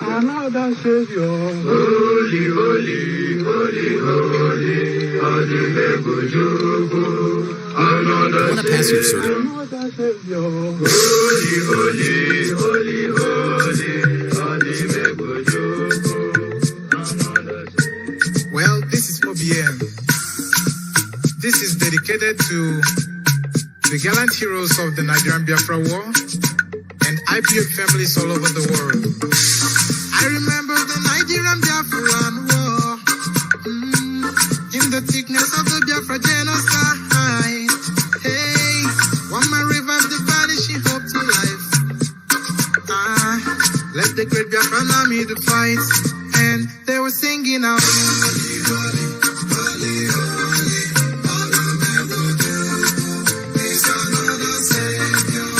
Another Savior, holy, holy, holy, holy, holy, another Savior, another Savior, holy, holy, holy, holy, Well, this is MAOBI N. This is dedicated to the gallant heroes of the Nigerian Biafra War and IPO families all over the world. I remember the Nigerian Biafran War, in the thickness of the Biafra genocide. Hey, one man revived the vanishing hope to life. Let the great Biafran army to fight, and they were singing out. Holy, holy, holy, holy, all of them will do is another Savior.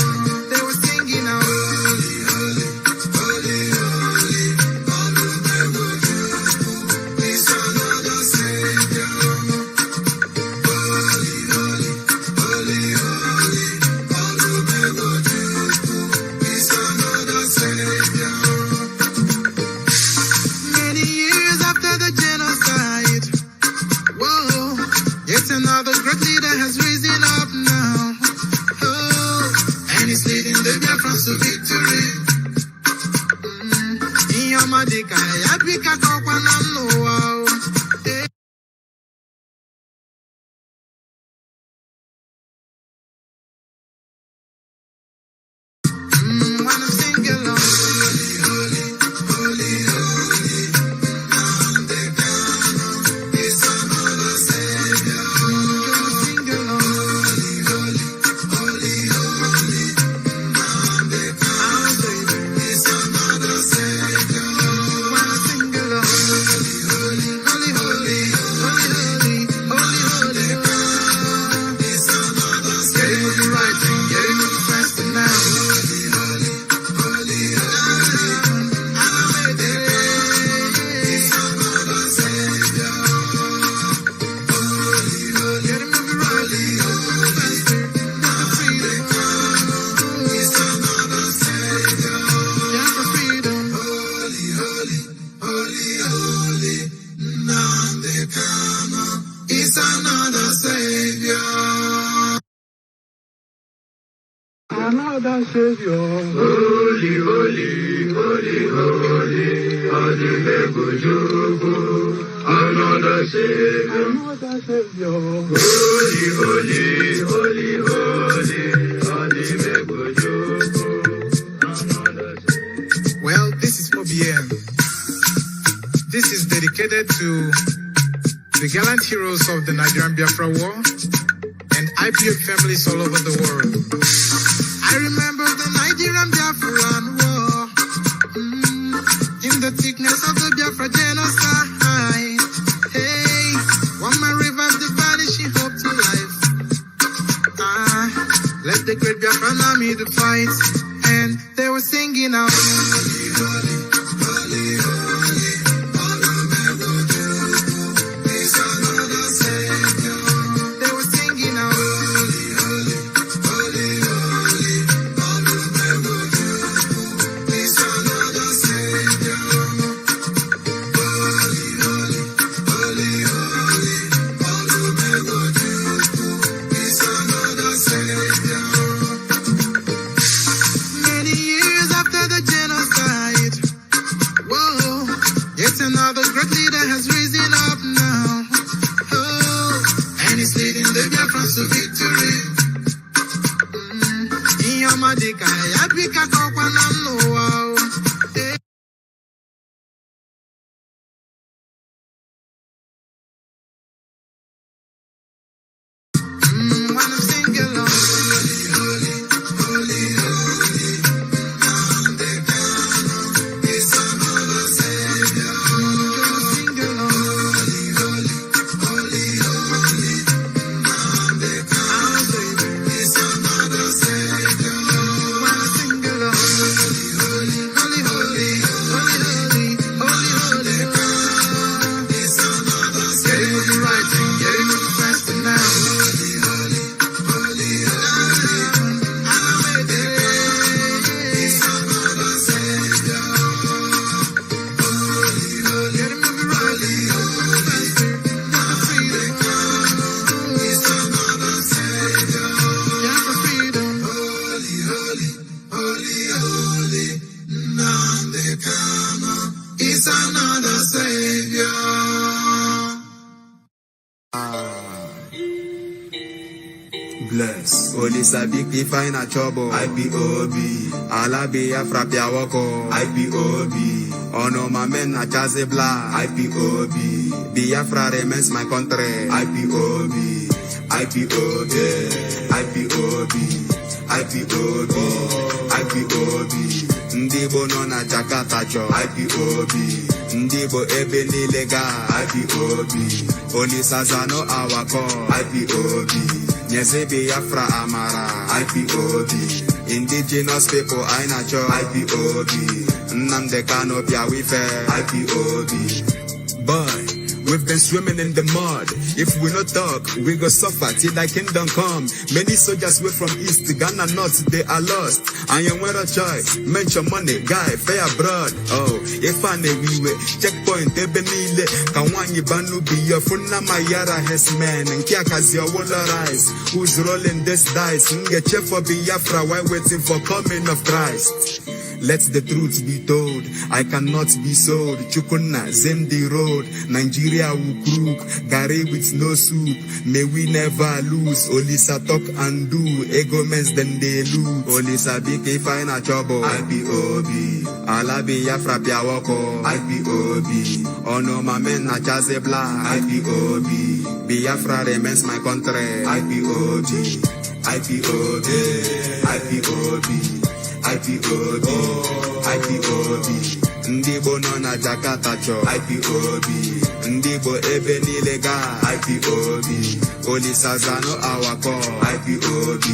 They were singing out. Holy, holy, holy, holy, all of them will do is another Savior. Holy, holy, holy, holy, all of them will do is another Savior. Many years after the genocide, whoa, yet another great leader has risen up now. Oh, and he's leading the Biafrans to victory. In your madika, yabika kokwana no. When I'm singing along, holy, holy, holy, holy, Nnamdi Kanu is another Savior. Sing along, holy, holy, holy, holy, Nnamdi Kanu is another Savior. When I sing along, another Savior. Holy, holy, holy, holy, holy, another Savior. Another Savior. Holy, holy, holy, holy, holy, Well, this is MAOBI N. This is dedicated to the gallant heroes of the Nigerian Biafra War and IPOB families all over the world. I remember the Nigerian Biafran War, in the thickness of the Biafra genocide. Hey, one man revived the vanishing hope to life. Let the great Biafran army to fight, and they were singing out. Holy, holy, holy, holy. Bless. Only sabi ki find a trouble. IPOB. Ala Biafra Piawoko. IPOB. Ono my men a chaze bla. IPOB. Biafra remains my country. IPOB. IPOB. IPOB. IPOB. IPOB. Ndibo no na Jakarta cho. IPOB. Ndibo ebe nilega. IPOB. Only Sazano awako. IPOB. Nyeze Biafra Amara, IPOB. Indigenous people, I nacho, IPOB. Nnamdi Kanu IPOB. Boy, we've been swimming in the mud. If we not talk, we go suffer till thy kingdom come. Many soldiers were from east, Ghana north, they are lost. I am where a choice, mention money, guy, fair abroad. Oh, if I know we were checkpoint, Ebenile, Kawani Banu be your Funa Mayara has man, and Kiaka's your water rise. Who's rolling this dice? Get chef for Biafra while waiting for coming of Christ. Let the truth be told, I cannot be sold. Chukuna, Zemdi Road, Nigeria will crook, Gary with no soup. May we never lose. Olisa talk and do, ego mens then they lose. Olisa big find a trouble. IPOB, Ala Biafra Piawoko. IPOB, Ono my men na chaze bla. IPOB, Biafra remains my country. IPOB, IPOB, IPOB. IPOB, IPOB, Ndibo no na Jakarta cho, IPOB, Ndibo ebe nilega, IPOB, Olisa Zano awako, IPOB,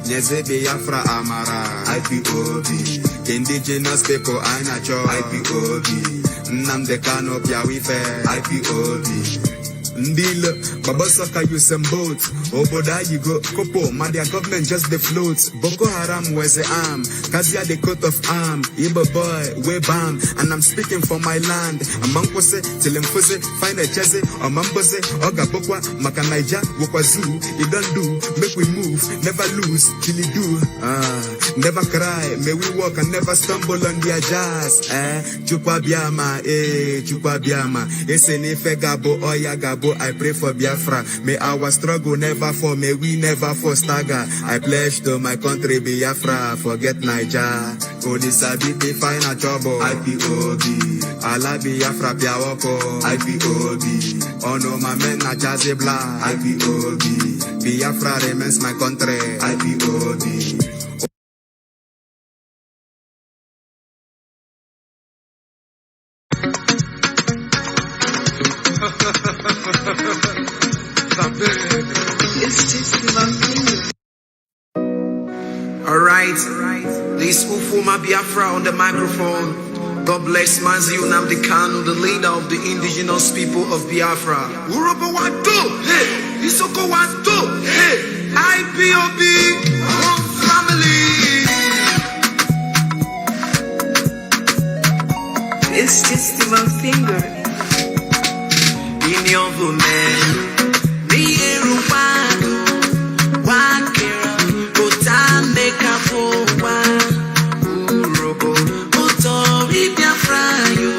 Nyeze Biafra Amara, IPOB, Indigenous people aina cho, IPOB, Nnamdi Kanu IPOB. Ndilo, Babasaka use them boat. Oboda you go, Kopo, Madia government just the float. Boko Haram was the arm, Kazia the coat of arm. Ibo boy, we bam, and I'm speaking for my land. Amankose, Tilemfose, find a chese, Amambose, Oga Bokwa, Makanaija, Wokwazu. You don't do, make we move, never lose, till you do. Never cry, may we walk and never stumble on their jazz. Chukwa Biama, Chukwa Biama. Esenife Gabo, Oya Gabo, I pray for Biafra. May our struggle never fall, may we never fall stagger. I pledge to my country Biafra, forget Niger. Only Sabiti find a trouble. IPOB, Ala Biafra Piawoko. IPOB, oh no my men na Jazzy Blah. IPOB, Biafra remains my country. IPOB. Alright, this Ufuma Biafra on the microphone. God bless Mazi Nnamdi Kanu, the leader of the indigenous people of Biafra. Urobo Wado, hey, Isoko Wado, hey, IPOB, one family. It's just my finger. In your woman, the Eruwado, Wakira, Ota make a fowa, Urobo, Otori Biafra, you,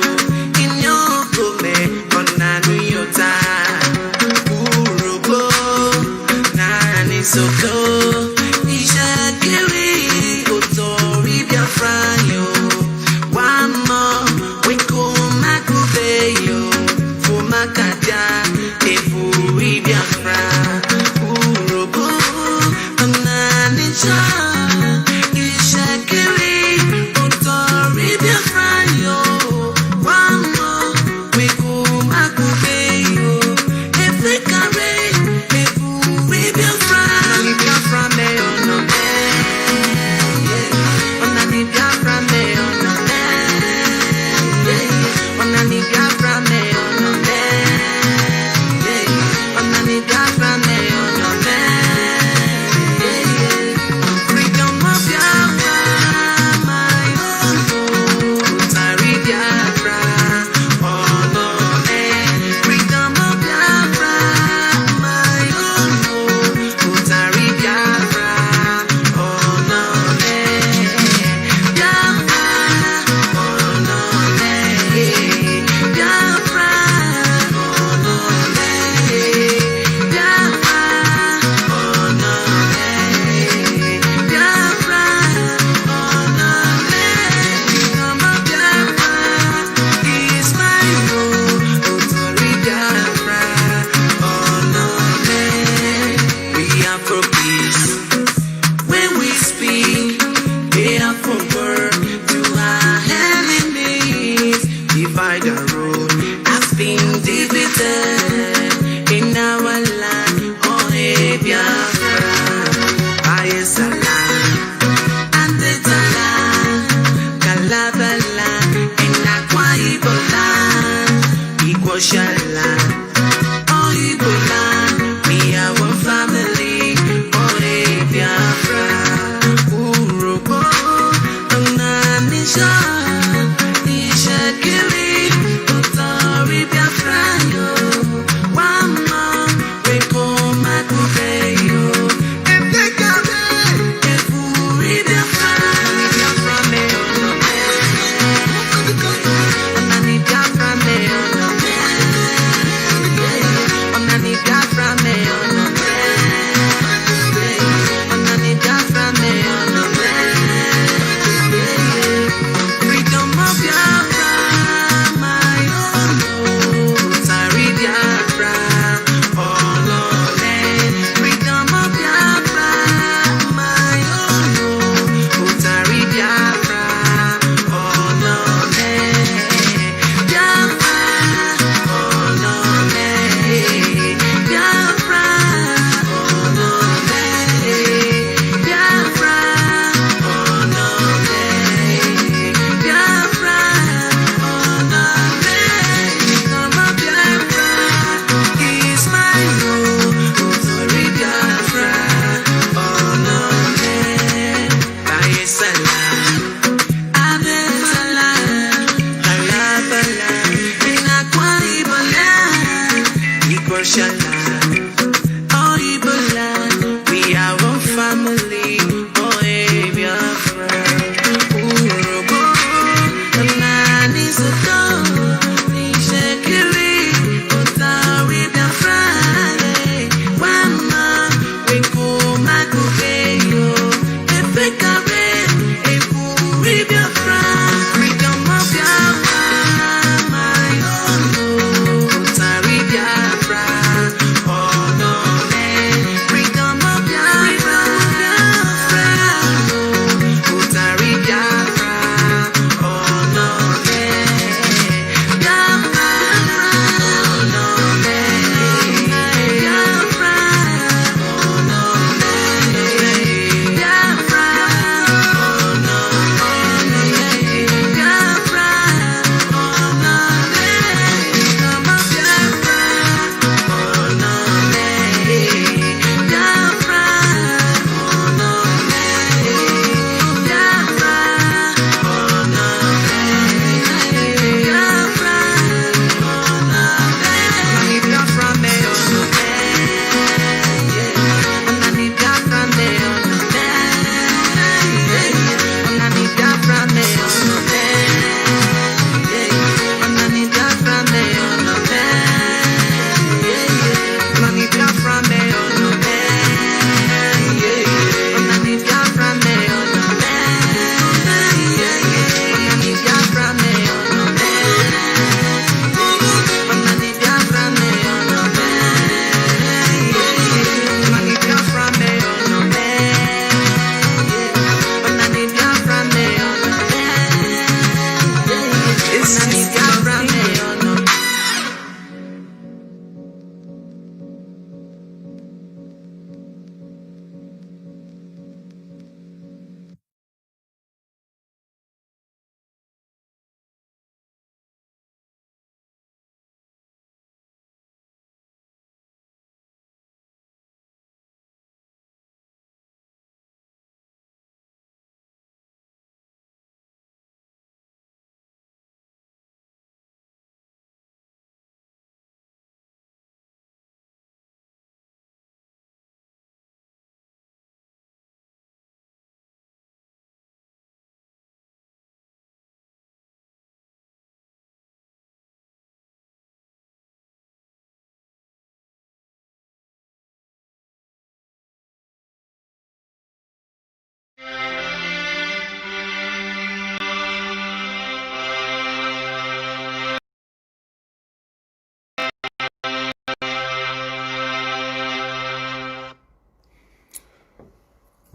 in your woman, Onanu Yota, Urobo, Nani Soko, Isha Kiri, Otori Biafra, you, one more, we come back you. Makaja, Eburi Biafra, Urobo, Ananisha, Ishakiri, Otori Biafra, yo, Wamo, Wekumakubeyo, Efekare, Eburi Biafra, Biafra me ono me, Onani Biafra me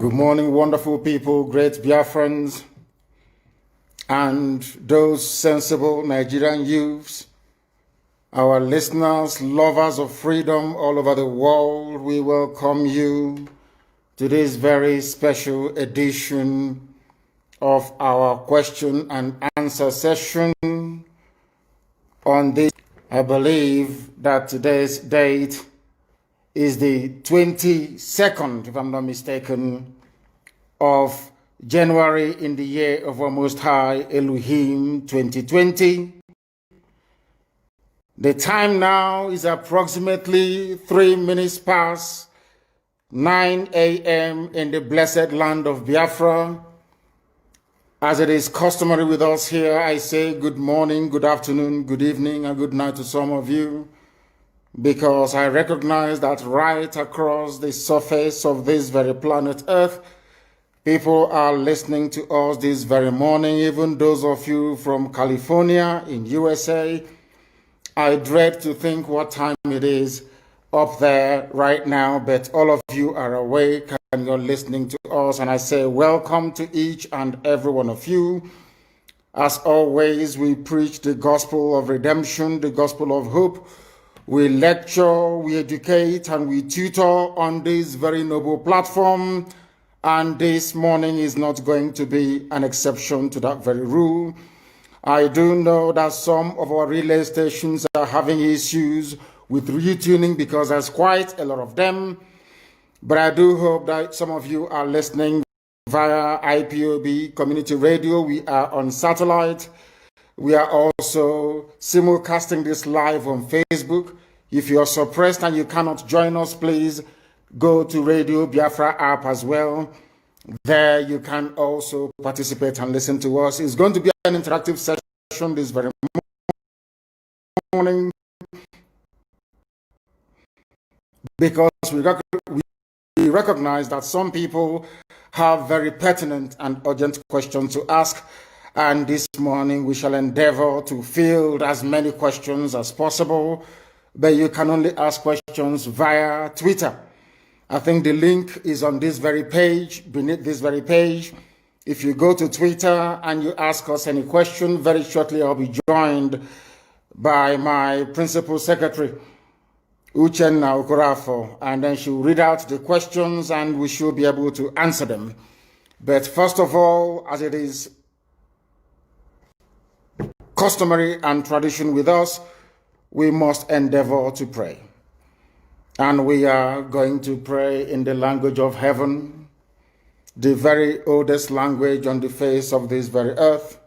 Good morning, wonderful people, great Biafrans, and those sensible Nigerian youths, our listeners, lovers of freedom all over the world. We welcome you to this very special edition of our question and answer session on this. I believe that today's date is the 22nd, if I'm not mistaken, of January in the year of our Most High Elohim 2020. The time now is approximately 3 minutes past 9 a.m. in the blessed land of Biafra. As it is customary with us here, I say good morning, good afternoon, good evening, and good night to some of you, because I recognize that right across the surface of this very planet Earth, people are listening to us this very morning, even those of you from California in USA. I dread to think what time it is up there right now, but all of you are awake and you're listening to us, and I say welcome to each and every one of you. As always, we preach the gospel of redemption, the gospel of hope. We lecture, we educate, and we tutor on this very noble platform. And this morning is not going to be an exception to that very rule. I do know that some of our relay stations are having issues with retuning because there's quite a lot of them. But I do hope that some of you are listening via IPOB community radio. We are on satellite. We are also simulcasting this live on Facebook. If you are suppressed and you cannot join us, please go to Radio Biafra app as well. There you can also participate and listen to us. It's going to be an interactive session this very morning, because we recognize that some people have very pertinent and urgent questions to ask. And this morning we shall endeavor to field as many questions as possible, but you can only ask questions via Twitter. I think the link is on this very page, beneath this very page. If you go to Twitter and you ask us any question, very shortly I'll be joined by my principal secretary, Uchenna Okorafo, and then she'll read out the questions and we should be able to answer them. But first of all, as it is customary and tradition with us, we must endeavor to pray. And we are going to pray in the language of heaven, the very oldest language on the face of this very earth.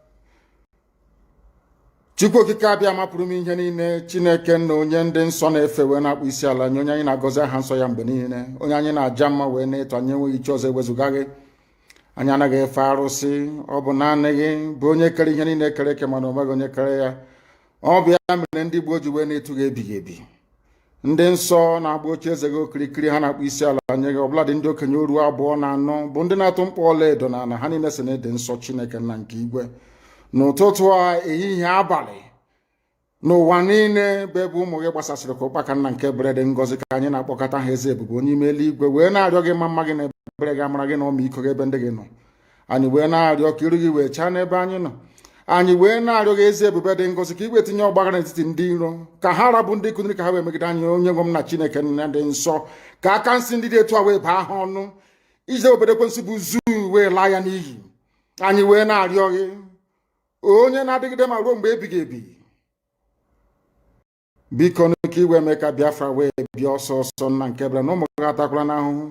Chukwu okike abịa mapụrụ m ihe niile, Chineke na onye ndị nsọ na-efe wee na-akpụ isi ala nye onye anyị na-agọzi aha nsọ ya mgbe niile, onye anyị na-aja mma wee na-eto, anyị enweghị iche ọzọ ewezuga gị. Anyị anaghị efe arụsị, ọ bụ naanị gị bụ onye kere ihe niile kere eke, mana onweghị onye kere ya. Ọ bụ ya mere ndị Igbo ji wee na-etu gị ebighị ebi. Ndị nsọ na-agba oche eze gị okirikiri, ha na-akpụ isi ala nye gị, ọbụladị ndị okenye oru abụọ na anọ bụ ndị na-atụ mkpọ ọla edo na ana, ha niile si na-ede nsọ Chineke nna nke igwe. N'ụtụtụ a, ehihie, abalị, n'ụwa niile bụ ebe ụmụ gị gbasasịrị ka ụkpaka nna nke berede ngọzi, ka anyị na-akpọkọta ha eze ebube onye ime eluigwe, wee na-arịọ gị mma gị na ebere gị, amara gị na ọmịiko gị ebe ndị gị nọ. Anyị wee na-arịọ ka iru gị wee chaa n'ebe anyị nọ. Anyị wee na-arịọ gị eze ebube dị ngọzi, ka igwe tinye ọgbaghara n'etiti ndị iro, ka ha rabụ ndị kụziri ka ha wee megide anyị, onye nwe m na Chineke nna dị nsọ, ka aka nsị ndị dị etu a wee baa ha ọnụ, ije obodo ekwensu bụ zuu wee laa ya n'iyi. Anyị wee na-arịọ gị, onye na-adịgide ma ruo mgbe ebighị ebi, biko ka iwe mee ka Biafra wee bịa ọsọ ọsọ nna nke bịara na ụmụ gị atakwala n'ahụhụ.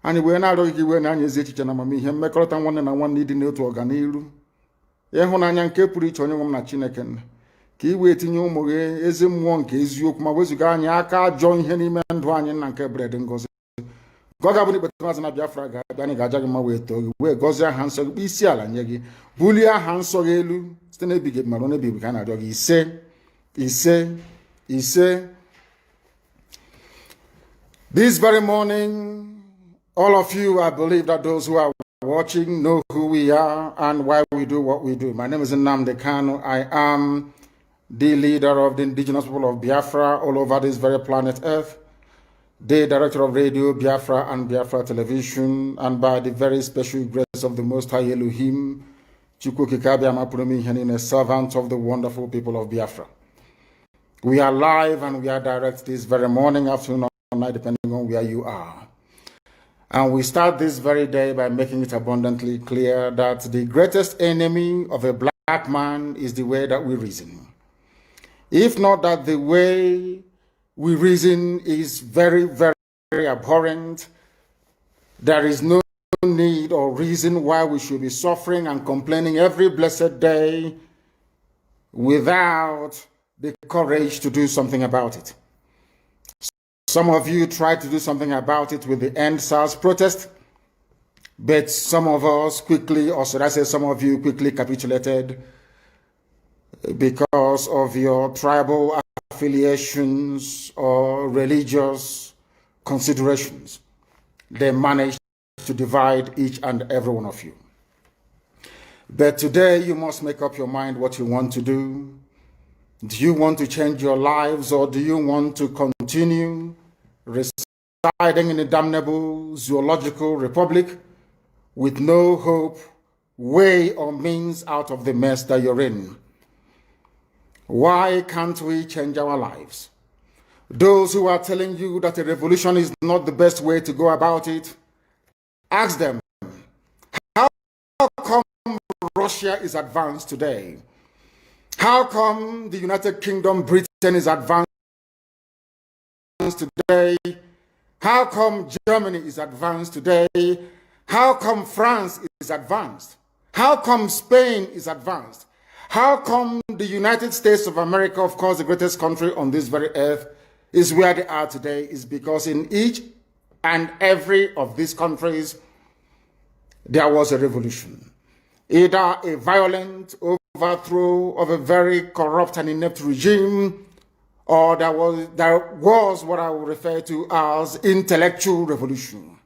Anyị wee na-arịọ gị ka iwe na anyị ezi echiche na amamihe, mmekọrịta nwanne na nwanne, ịdị n'otu ọganiru, ịhụnanya nke pụrụ iche onye nwe m na Chineke nna, ka iwe tinye ụmụ gị ezi mmụọ nke eziokwu, ma wezuga anyị aka ajọ ihe n'ime ndụ anyị nna nke bred ngọzi. Ka ọ ga-abụ n'ikpeta maazị na Biafra ga-abịa, anyị ga-aja gị mma wee too gị, wee gọzie aha nsọ gị, kpụ isi ala nye gị, bulie aha nsọ gị elu site n'ebighị ebi mara n'ebighị ebi, ka a na-arịọ gị ise ise ise. This very morning, all of you, I believe that those who are watching know who we are and why we do what we do. My name is Nnamdi Kanu. I am the leader of the indigenous people of Biafra all over this very planet Earth. the Director of Radio, Biafra and Biafra Television, and by the very special grace of the Most High Elohim, a servant of the wonderful people of Biafra. We are live and we are direct this very morning, afternoon, or night, depending on where you are. And we start this very day by making it abundantly clear that the greatest enemy of a black man is the way that we reason. If not that the way we reason is very, very, very abhorrent, there is no need or reason why we should be suffering and complaining every blessed day without the courage to do something about it. Some of you tried to do something about it with the End SARS protest, but some of us quickly, or should I say some of you quickly capitulated because of your tribal affiliations or religious considerations. They managed to divide each and every one of you. But today you must make up your mind what you want to do. Do you want to change your lives, or do you want to continue residing in a damnable zoological republic with no hope, way, or means out of the mess that you're in? Why can't we change our lives? Those who are telling you that a revolution is not the best way to go about it, ask them, how come Russia is advanced today? How come the United Kingdom, Britain is advanced today? How come Germany is advanced today? How come France is advanced? How come Spain is advanced? How come the United States of America, of course the greatest country on this very earth, is where they are today? Is because in each and every of these countries there was a revolution. Either a violent overthrow of a very corrupt and inept regime, or there was what I would refer to as intellectual revolution.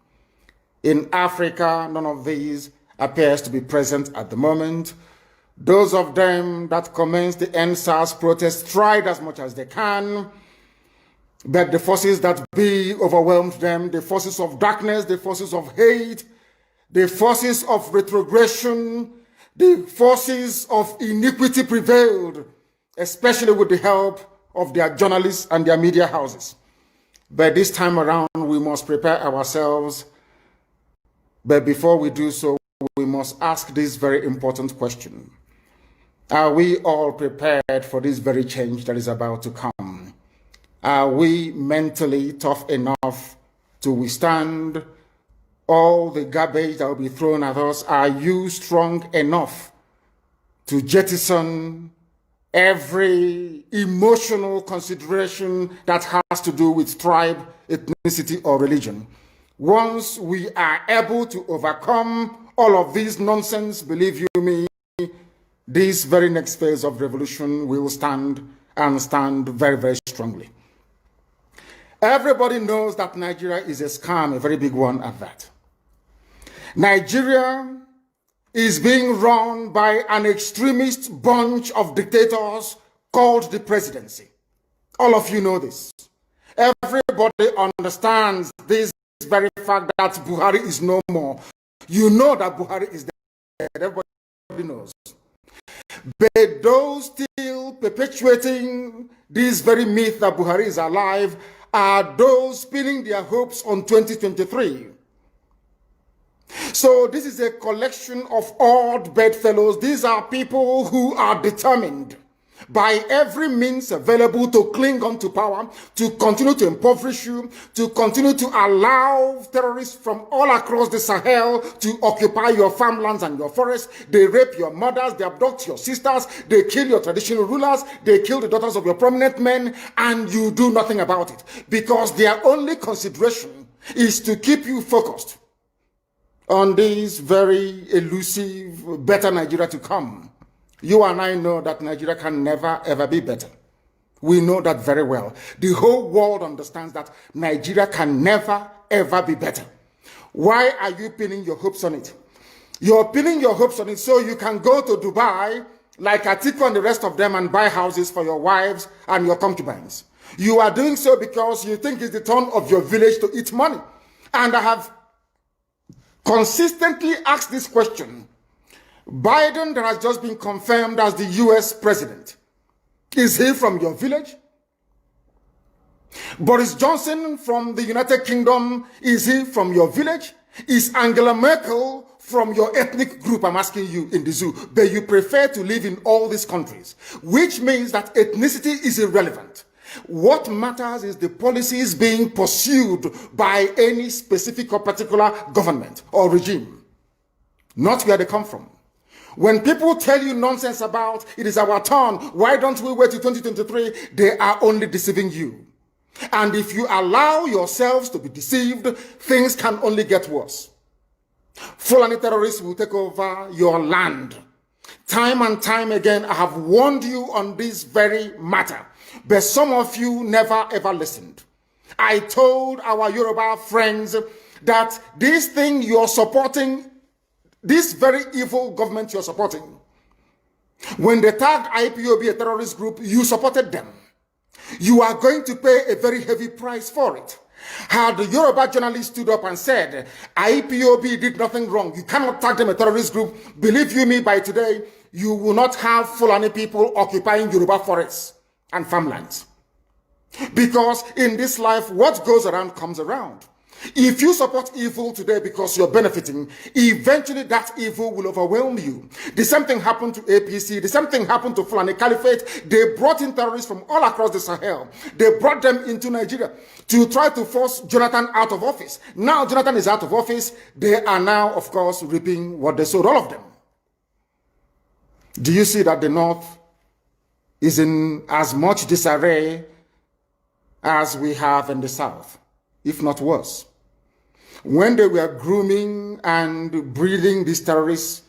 In Africa, none of these appears to be present at the moment. Those of them that commenced the End SARS protest tried as much as they can, but the forces that be overwhelmed them, the forces of darkness, the forces of hate, the forces of retrogression, the forces of iniquity prevailed, especially with the help of their journalists and their media houses. But this time around, we must prepare ourselves. But before we do so, we must ask this very important question. Are we all prepared for this very change that is about to come? Are we mentally tough enough to withstand all the garbage that will be thrown at us? Are you strong enough to jettison every emotional consideration that has to do with tribe, ethnicity, or religion? Once we are able to overcome all of this nonsense, believe you me, this very next phase of revolution will stand, and stand very, very strongly. Everybody knows that Nigeria is a scam, a very big one at that. Nigeria is being run by an extremist bunch of dictators called the presidency. All of you know this. Everybody understands this very fact that Buhari is no more. You know that Buhari is dead. Everybody knows. But those still perpetuating this very myth that Buhari is alive are those pinning their hopes on 2023. So this is a collection of odd bedfellows. These are people who are determined by every means available to cling on to power, to continue to impoverish you, to continue to allow terrorists from all across the Sahel to occupy your farmlands and your forests. They rape your mothers, they abduct your sisters, they kill your traditional rulers, they kill the daughters of your prominent men, and you do nothing about it. Because their only consideration is to keep you focused on this very elusive, better Nigeria to come. You and I know that Nigeria can never, ever be better. We know that very well. The whole world understands that Nigeria can never, ever be better. Why are you pinning your hopes on it? You're pinning your hopes on it so you can go to Dubai, like Atiku and the rest of them, and buy houses for your wives and your concubines. You are doing so because you think it's the turn of your village to eat money. And I have consistently asked this question. Biden, that has just been confirmed as the US president, is he from your village? Boris Johnson from the United Kingdom, is he from your village? Is Angela Merkel from your ethnic group? I'm asking you in the zoo. But you prefer to live in all these countries, which means that ethnicity is irrelevant. What matters is the policies being pursued by any specific or particular government or regime, not where they come from. When people tell you nonsense about it is our turn, why don't we wait till 2023? They are only deceiving you. And if you allow yourselves to be deceived, things can only get worse. Fulani terrorists will take over your land. Time and time again, I have warned you on this very matter, but some of you never ever listened. I told our Yoruba friends that this thing you're supporting, this very evil government you're supporting, when they tagged IPOB a terrorist group, you supported them. You are going to pay a very heavy price for it. Had the Yoruba journalist stood up and said, IPOB did nothing wrong, you cannot tag them a terrorist group, believe you me, by today, you will not have Fulani people occupying Yoruba forests and farmlands. Because in this life, what goes around comes around. If you support evil today because you're benefiting, eventually that evil will overwhelm you. The same thing happened to APC. The same thing happened to Fulani Caliphate. They brought in terrorists from all across the Sahel. They brought them into Nigeria to try to force Jonathan out of office. Now Jonathan is out of office. They are now, of course, reaping what they sowed, all of them. Do you see that the North is in as much disarray as we have in the South, if not worse? When they were grooming and breeding these terrorists,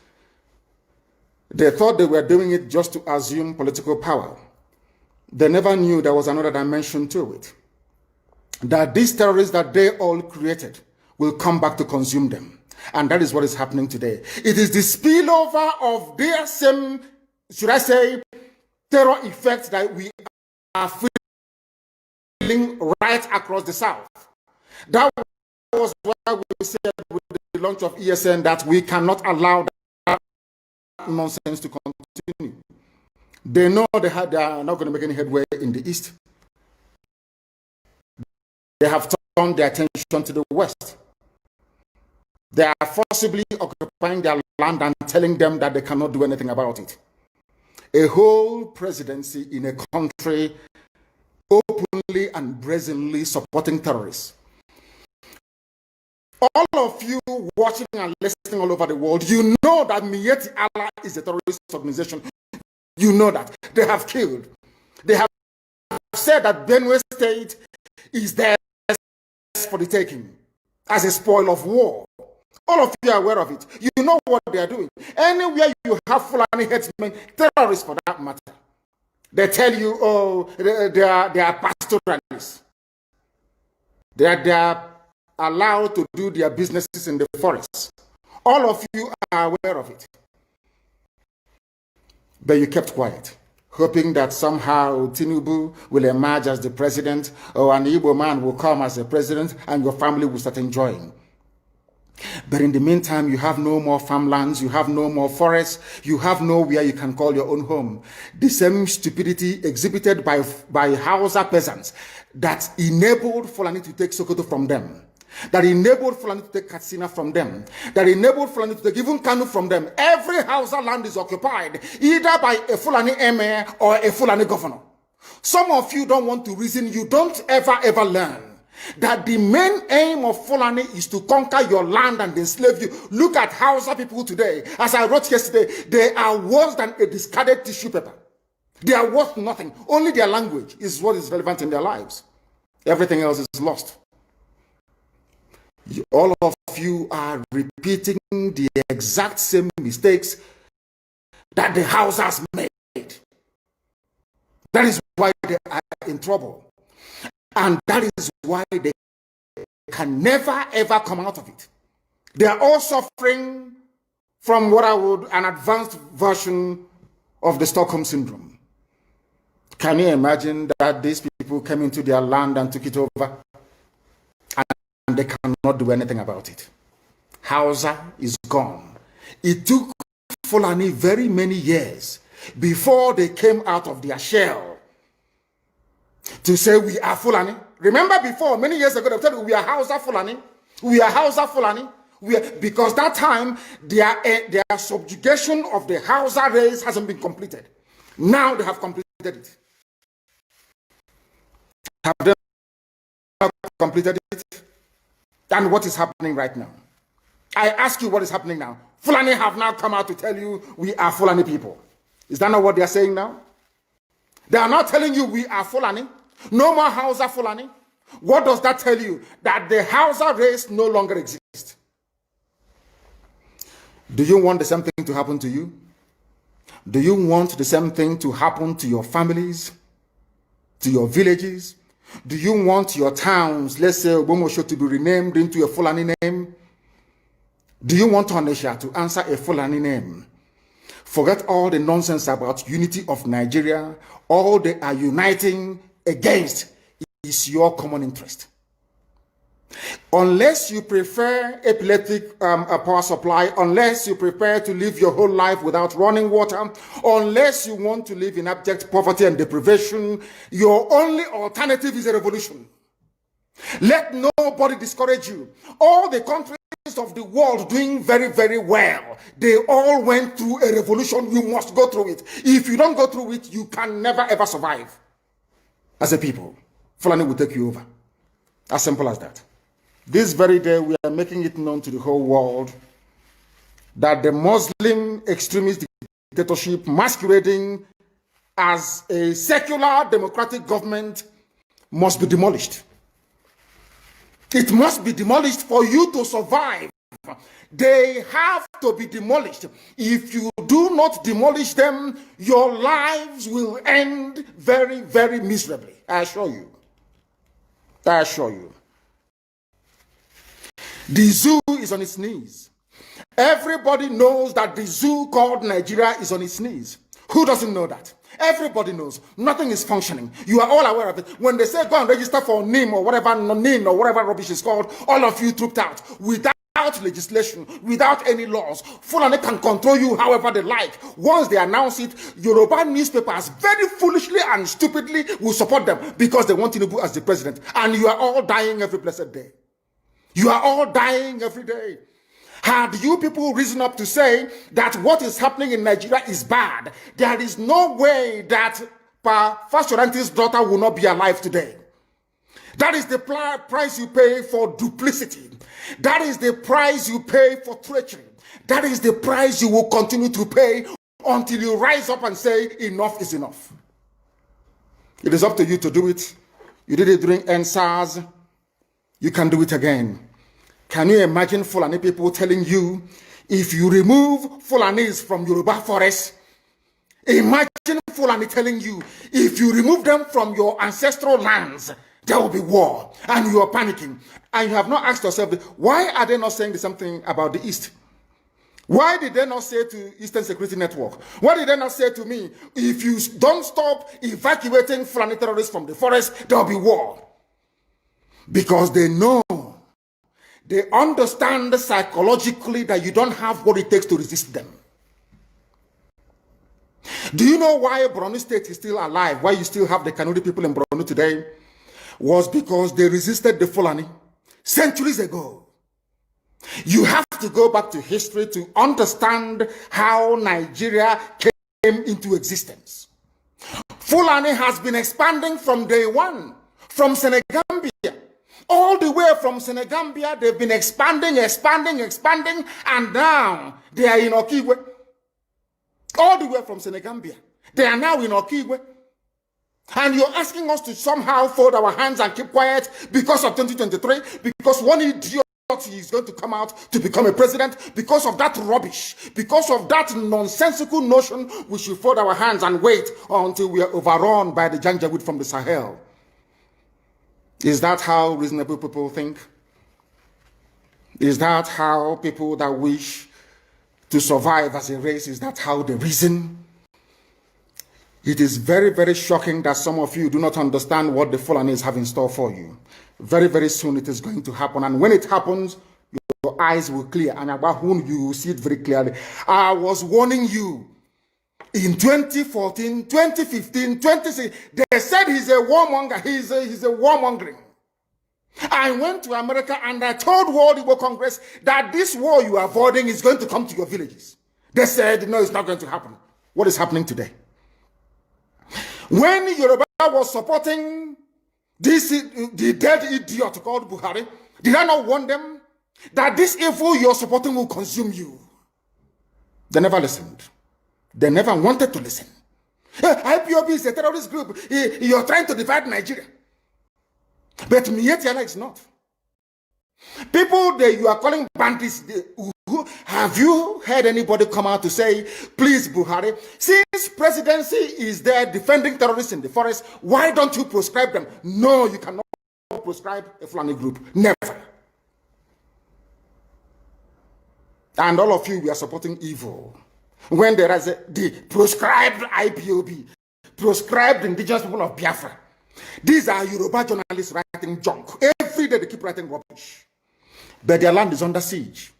they thought they were doing it just to assume political power. They never knew there was another dimension to it. That these terrorists that they all created will come back to consume them. And that is what is happening today. It is the spillover of their same, should I say, terror effect that we are feeling right across the South. That was why we said with the launch of ESN that we cannot allow that nonsense to continue. They know they are not going to make any headway in the East. They have turned their attention to the West. They are forcibly occupying their land and telling them that they cannot do anything about it. A whole presidency in a country openly and brazenly supporting terrorists. All of you watching and listening all over the world, you know that Miyetti Allah is a terrorist organization. You know that. They have killed. They have said that Benue State is theirs for the taking as a spoil of war. All of you are aware of it. You know what they are doing. Anywhere you have Fulani headsmen, terrorists for that matter, they tell you, oh, they are pastoralists. They are allowed to do their businesses in the forests. All of you are aware of it. But you kept quiet, hoping that somehow Tinubu will emerge as the president, or an Igbo man will come as the president, and your family will start enjoying. But in the meantime, you have no more farmlands, you have no more forests, you have nowhere you can call your own home. The same stupidity exhibited by Hausa peasants that enabled Fulani to take Sokoto from them, that enabled Fulani to take Katsina from them, that enabled Fulani to take even Kanu from them. Every Hausa land is occupied either by a Fulani emir or a Fulani governor. Some of you don't want to reason, you don't ever learn that the main aim of Fulani is to conquer your land and enslave you. Look at Hausa people today. As I wrote yesterday, they are worse than a discarded tissue paper. They are worth nothing. Only their language is what is relevant in their lives. Everything else is lost. All of you are repeating the exact same mistakes that the Hausas made. That is why they are in trouble. And that is why they can never ever come out of it. They are all suffering from what I would, an advanced version of the Stockholm Syndrome. Can you imagine that these people people came into their land and took it over, and they cannot do anything about it. Hausa is gone. It took Fulani very many years before they came out of their shell to say we are Fulani. Remember before, many years ago, they told you we are Hausa Fulani. We are Hausa Fulani. Because that time, their subjugation of the Hausa race hasn't been completed. Now they have completed it. Have they not completed it? And what is happening right now? I ask you what is happening now. Fulani have now come out to tell you we are Fulani people. Is that not what they are saying now? They are not telling you we are Fulani. No more Hausa Fulani. What does that tell you? That the Hausa race no longer exists. Do you want the same thing to happen to you? Do you want the same thing to happen to your families, to your villages? Do you want your towns, let's say Obomosho, to be renamed into a Fulani name? Do you want Onisha to answer a Fulani name? Forget all the nonsense about unity of Nigeria. All they are uniting against is your common interest. Unless you prefer epileptic power supply, unless you prepare to live your whole life without running water, unless you want to live in abject poverty and deprivation, your only alternative is a revolution. Let nobody discourage you. All the countries of the world doing very, very well, they all went through a revolution. You must go through it. If you don't go through it, you can never ever survive as a people. Fulani will take you over. As simple as that. This very day, we are making it known to the whole world that the Muslim extremist dictatorship masquerading as a secular democratic government must be demolished. It must be demolished for you to survive. They have to be demolished. If you do not demolish them, your lives will end very, very miserably. I assure you. I assure you. The zoo is on its knees. Everybody knows that the zoo called Nigeria is on its knees. Who doesn't know that? Everybody knows. Nothing is functioning. You are all aware of it. When they say go and register for NIM or whatever, NIN or whatever rubbish is called, all of you trooped out without legislation, without any laws. Fulani can control you however they like. Once they announce it, Yoruba newspapers very foolishly and stupidly will support them because they want Tinubu as the president. And you are all dying every blessed day. You are all dying every day. Had you people risen up to say that what is happening in Nigeria is bad, there is no way that Fashoranti's daughter will not be alive today. That is the price you pay for duplicity. That is the price you pay for treachery. That is the price you will continue to pay until you rise up and say enough is enough. It is up to you to do it. You did it during NSAS. You can do it again. Can you imagine Fulani people telling you, if you remove Fulanis from Yoruba forests, imagine Fulani telling you, if you remove them from your ancestral lands, there will be war, and you are panicking. And you have not asked yourself, why are they not saying the same thing about the East? Why did they not say to Eastern Security Network? Why did they not say to me, if you don't stop evacuating Fulani terrorists from the forest, there will be war? Because they know, they understand psychologically that you don't have what it takes to resist them. Do you know why Borno State is still alive? Why you still have the Kanu people in Borno today? Was because they resisted the Fulani centuries ago. You have to go back to history to understand how Nigeria came into existence. Fulani has been expanding from day one, from Senegambia. All the way from Senegambia, they've been expanding, and now they are in Okigwe. All the way from Senegambia. They are now in Okigwe. And you're asking us to somehow fold our hands and keep quiet because of 2023, because one idiot is going to come out to become a president. Because of that rubbish, because of that nonsensical notion, we should fold our hands and wait until we are overrun by the Janjaweed from the Sahel. Is that how reasonable people think? Is that how people that wish to survive as a race, is that how they reason? It is very, very shocking that some of you do not understand what the Fulanis have in store for you. Very, very soon it is going to happen. And when it happens, your eyes will clear. And about whom you will see it very clearly. I was warning you. In 2014, 2015, 2016, they said he's a warmonger. He's a warmongering. I went to America and I told World Igbo Congress that this war you are avoiding is going to come to your villages. They said, no, it's not going to happen. What is happening today? When Yoruba was supporting the dead idiot called Buhari, did I not warn them that this evil you're supporting will consume you? They never listened. They never wanted to listen. IPOB is a terrorist group. You're trying to divide Nigeria. But Mietiala is not. People that you are calling bandits, have you heard anybody come out to say, please, Buhari, since presidency is there defending terrorists in the forest, why don't you proscribe them? No, you cannot proscribe a Fulani group. Never. And all of you, we are supporting evil. When there is the proscribed IPOB, proscribed indigenous people of Biafra. These are Yoruba journalists writing junk. Every day they keep writing rubbish. But their land is under siege.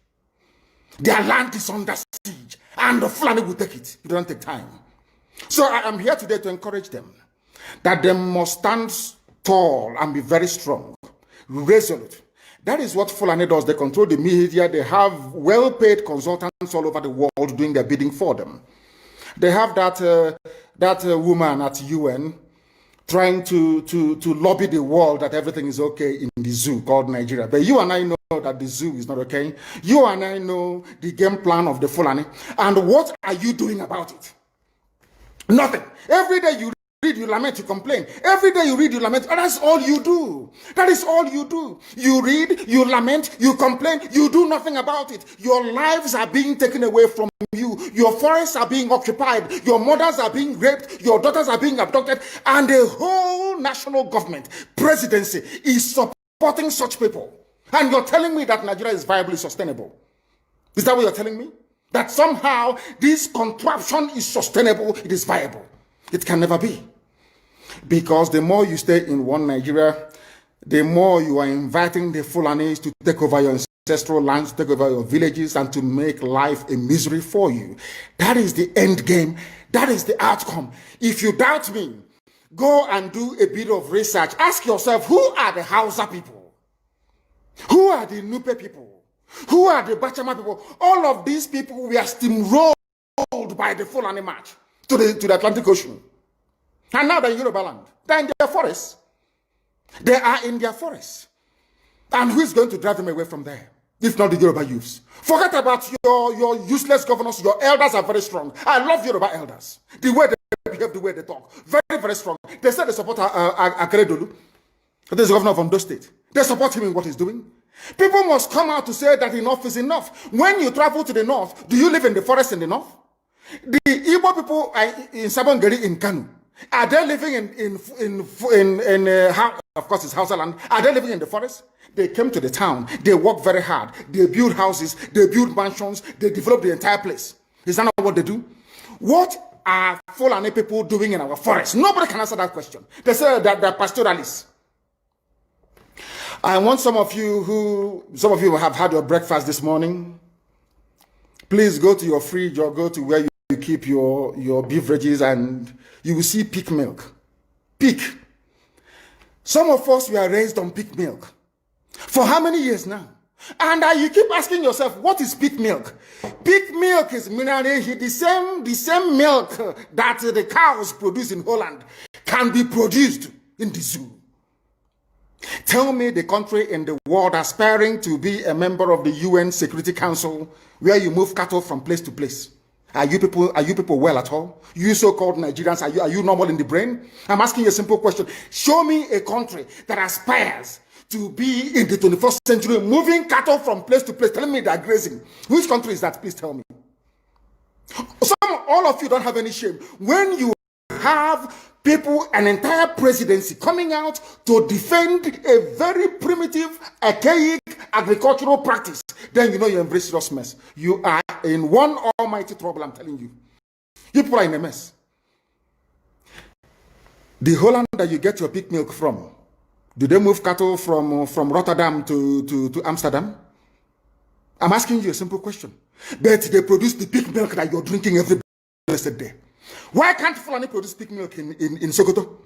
Their land is under siege. And the Fulani will take it. It doesn't take time. So I am here today to encourage them that they must stand tall and be very strong, resolute. That is what Fulani does. They control the media. They have well-paid consultants all over the world doing their bidding for them. They have that woman at UN trying to lobby the world that everything is okay in the zoo called Nigeria. But you and I know that the zoo is not okay. You and I know the game plan of the Fulani. And what are you doing about it? Nothing. Every day you read, you lament, you complain. Every day you read, you lament. And that's all you do. That is all you do. You read, you lament, you complain. You do nothing about it. Your lives are being taken away from you. Your forests are being occupied. Your mothers are being raped. Your daughters are being abducted. And the whole national government, presidency, is supporting such people. And you're telling me that Nigeria is viably sustainable. Is that what you're telling me? That somehow this contraption is sustainable, it is viable. It can never be. Because the more you stay in one Nigeria, the more you are inviting the Fulanis to take over your ancestral lands, take over your villages, and to make life a misery for you. That is the end game. That is the outcome. If you doubt me, go and do a bit of research. Ask yourself, who are the Hausa people? Who are the Nupe people? Who are the Bachama people? All of these people were steamrolled by the Fulani march to the Atlantic Ocean. And now they're in Yoruba land. They're in their forests. They are in their forests. And who is going to drive them away from there? If not the Yoruba youths. Forget about your useless governors. Your elders are very strong. I love Yoruba elders. The way they behave, the way they talk. Very, very strong. They said they support Akeredolu. This is the governor of Ondo State. They support him in what he's doing. People must come out to say that enough is enough. When you travel to the north, do you live in the forest in the north? The Igbo people in Sabongeri in Kanu, are they living of course it's Hausa land, are they living in the forest? They came to the town, they work very hard, they build houses, they build mansions, they develop the entire place. Is that not what they do? What are Fulani people doing in our forest? Nobody can answer that question. They say that they're pastoralists. I want some of you have had your breakfast this morning. Please go to your fridge or go to where you keep your beverages and you will see pig milk. Pig. Some of us were raised on pig milk. For how many years now? And you keep asking yourself, what is pig milk? Pig milk is minerally the same milk that the cows produce in Holland can be produced in the zoo. Tell me the country in the world aspiring to be a member of the UN Security Council where you move cattle from place to place. Are you people well at all? You so-called Nigerians, are you normal in the brain? I'm asking you a simple question. Show me a country that aspires to be in the 21st century moving cattle from place to place, telling me they're grazing. Which country is that? Please tell me. All of you don't have any shame. When you have people, an entire presidency coming out to defend a very primitive, archaic agricultural practice, then you know you're in very serious mess. You are in one almighty trouble, I'm telling you. You people are in a mess. The Holland that you get your pig milk from, do they move cattle from Rotterdam to Amsterdam? I'm asking you a simple question. But they produce the pig milk that you're drinking every blessed day. Why can't Fulani produce pig milk in Sokoto?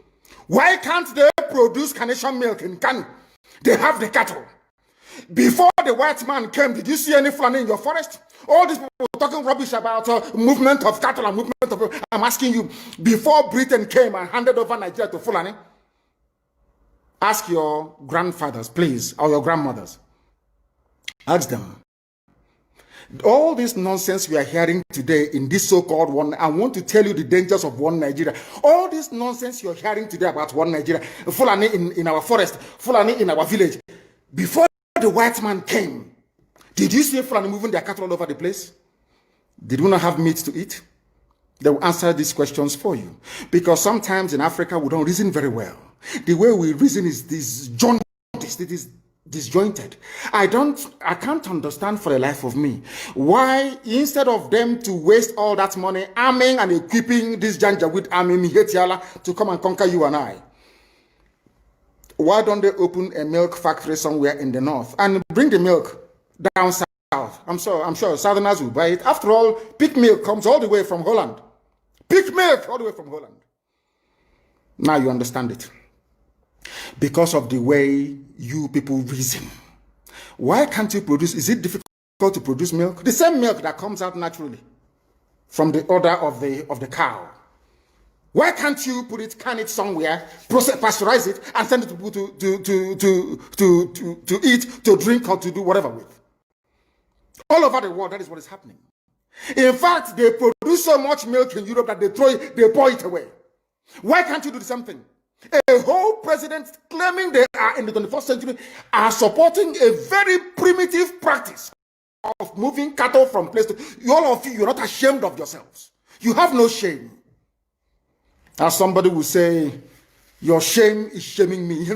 Why can't they produce carnation milk in Kanu? They have the cattle. Before the white man came, did you see any Fulani in your forest? All these people talking rubbish about movement of cattle and movement of... I'm asking you, before Britain came and handed over Nigeria to Fulani, ask your grandfathers, please, or your grandmothers. Ask them. All this nonsense we are hearing today in this so-called one, I want to tell you the dangers of one Nigeria. All this nonsense you're hearing today about one Nigeria, Fulani in our forest, Fulani in our village. Before the white man came, did you see Fulani moving their cattle all over the place? Did we not have meat to eat? They will answer these questions for you. Because sometimes in Africa, we don't reason very well. The way we reason is disjointed. I can't understand for the life of me why, instead of them to waste all that money arming and equipping this Janjaweed army Mihetiala to come and conquer you and I, why don't they open a milk factory somewhere in the north and bring the milk down south? I'm sure Southerners will buy it. After all, pig milk comes all the way from Holland. Pig milk all the way from Holland. Now you understand it. Because of the way you people reason. Why can't you produce? Is it difficult to produce milk? The same milk that comes out naturally from the udder of the cow. Why can't you put it, can it somewhere, pasteurize it, and send it to people to eat, to drink, or to do whatever with? All over the world, that is what is happening. In fact, they produce so much milk in Europe that they pour it away. Why can't you do the same thing? A whole president claiming they are in the 21st century are supporting a very primitive practice of moving cattle from place to... All of you, you're not ashamed of yourselves. You have no shame. As somebody will say, your shame is shaming me.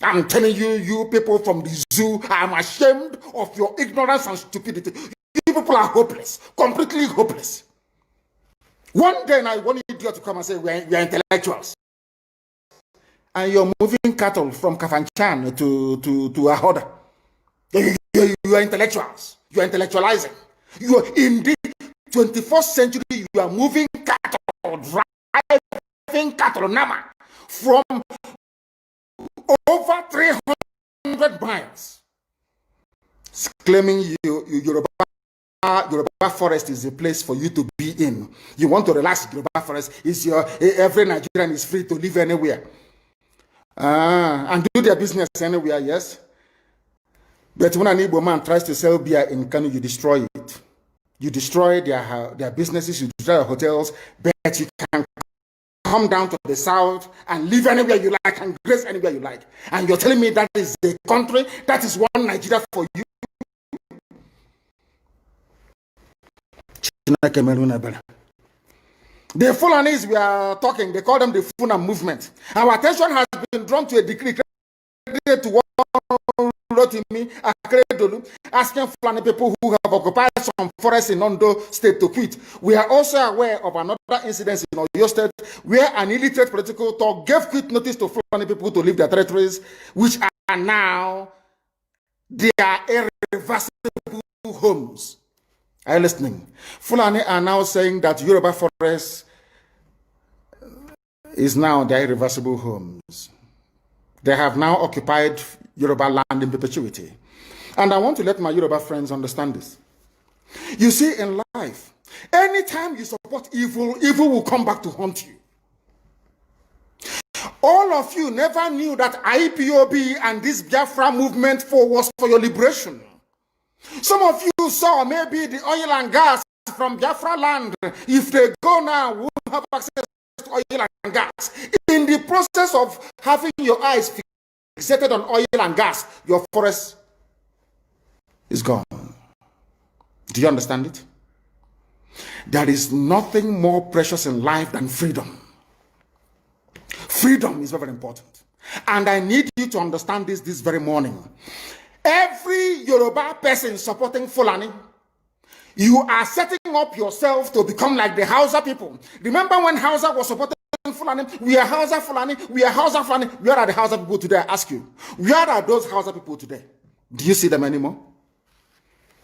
I'm telling you, you people from the zoo, I'm ashamed of your ignorance and stupidity. You people are hopeless, completely hopeless. One day I want idiot to come and say, we are intellectuals. And you're moving cattle from Kafanchan to Ahoda. You are intellectuals. You are intellectualizing. You are in the 21st century, you are moving cattle, driving cattle, Nama, from over 300 miles, claiming Yoruba forest is a place for you to be in. You want to relax, Yoruba forest is every Nigerian is free to live anywhere and do their business anywhere, yes. But when an Igbo man tries to sell beer in Kanu, you destroy it. You destroy their businesses, you destroy their hotels, but you can come down to the south and live anywhere you like and grace anywhere you like. And you're telling me that is the country, that is one Nigeria for you? The Fulanis we are talking, they call them the Funa movement. Our attention has been drawn to a decree to what me asking Fulani people who have occupied some forests in Ondo State to quit. We are also aware of another incident in Oyo State where an illiterate political talk gave quit notice to Fulani people to leave their territories, which are now their irreversible homes. Are you listening? Fulani are now saying that Yoruba forest is now their irreversible homes. They have now occupied Yoruba land in perpetuity. And I want to let my Yoruba friends understand this. You see, in life, anytime you support evil, evil will come back to haunt you. All of you never knew that IPOB and this Biafra movement was for your liberation. Some of you saw maybe the oil and gas from Biafra land. If they go now, we won't have access to oil and gas. In the process of having your eyes fixated on oil and gas, your forest is gone. Do you understand it? There is nothing more precious in life than freedom. Freedom is very important. And I need you to understand this very morning. Every Yoruba person supporting Fulani, you are setting up yourself to become like the Hausa people. Remember when Hausa was supporting Fulani, we are Hausa Fulani, we are Hausa Fulani. Where are the Hausa people today? I ask you. Where are those Hausa people today? Do you see them anymore?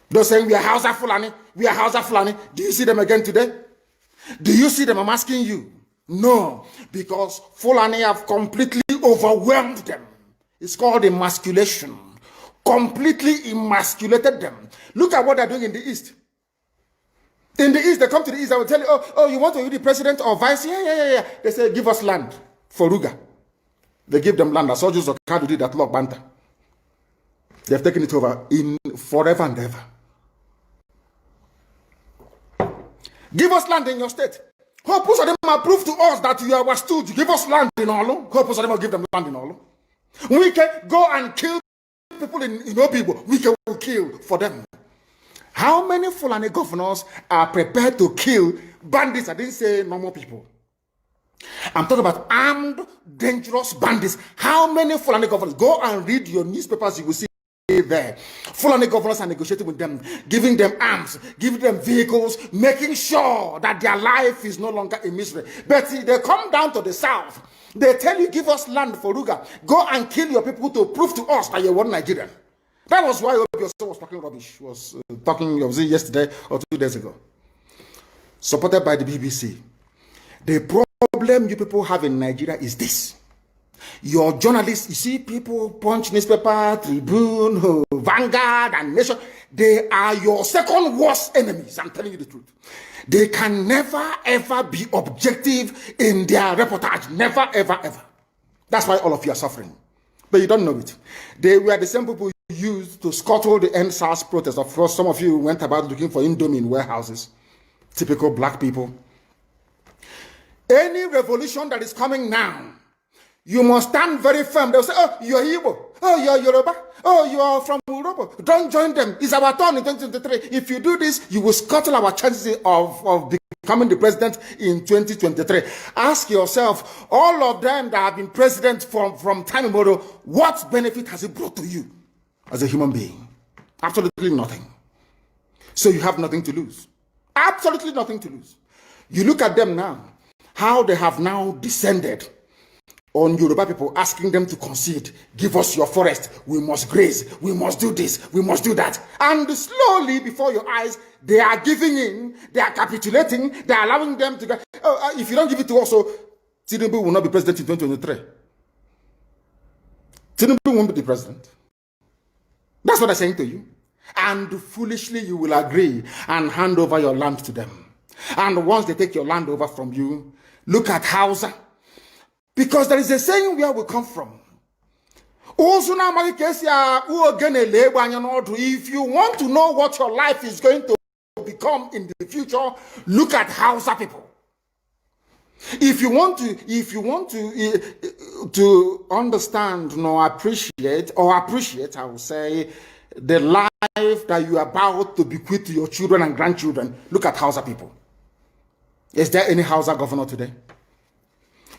Those saying we are Hausa Fulani, we are Hausa Fulani. Do you see them again today? Do you see them? I'm asking you. No, because Fulani have completely overwhelmed them. It's called emasculation. Completely emasculated them. Look at what they're doing in the East. In the East, they come to the East, I will tell you, oh, you want to be the president or vice? Yeah. They say, give us land for Ruga. They give them land. I saw just Kanu did that Lord Banta. They have taken it over in forever and ever. Give us land in your state. Hope of them prove to us that you are stood. Give us land in Olo. Hope of them will give them land in Olo. We can go and kill people in Obibo. We can kill for them. How many Fulani governors are prepared to kill bandits? I didn't say normal people. I'm talking about armed, dangerous bandits. How many Fulani governors? Go and read your newspapers, you will see there. Fulani governors are negotiating with them, giving them arms, giving them vehicles, making sure that their life is no longer a misery. But they come down to the south. They tell you, give us land for Ruga. Go and kill your people to prove to us that you're one Nigerian. That was why your son was talking rubbish. Was talking yesterday or 2 days ago. Supported by the BBC. The problem you people have in Nigeria is this. Your journalists, you see people, Punch newspaper, Tribune, Vanguard, and Nation, they are your second worst enemies. I'm telling you the truth. They can never ever be objective in their reportage. Never, ever, ever. That's why all of you are suffering. But you don't know it. They were the same people used to scuttle the NSAS protest. Of course, some of you went about looking for Indomie in warehouses. Typical black people. Any revolution that is coming now, you must stand very firm. They'll say, oh, you're Igbo. Oh, you're Yoruba. Oh, you are from Europe. Don't join them. It's our turn in 2023. If you do this, you will scuttle our chances of becoming the president in 2023. Ask yourself, all of them that have been president from time immemorial, what benefit has it brought to you as a human being? Absolutely nothing. So you have nothing to lose. Absolutely nothing to lose. You look at them now, how they have now descended on Yoruba people, asking them to concede, give us your forest, we must graze, we must do this, we must do that. And slowly, before your eyes, they are giving in, they are capitulating, they are allowing them to go, if you don't give it to us, so Tinubu will not be president in 2023. Tinubu won't be the president. That's what I'm saying to you. And foolishly, you will agree and hand over your land to them. And once they take your land over from you, look at Hausa. Because there is a saying where we come from. If you want to know what your life is going to become in the future, look at Hausa people. If you want to understand or appreciate, I will say, the life that you are about to bequeath to your children and grandchildren, look at Hausa people. Is there any Hausa governor today?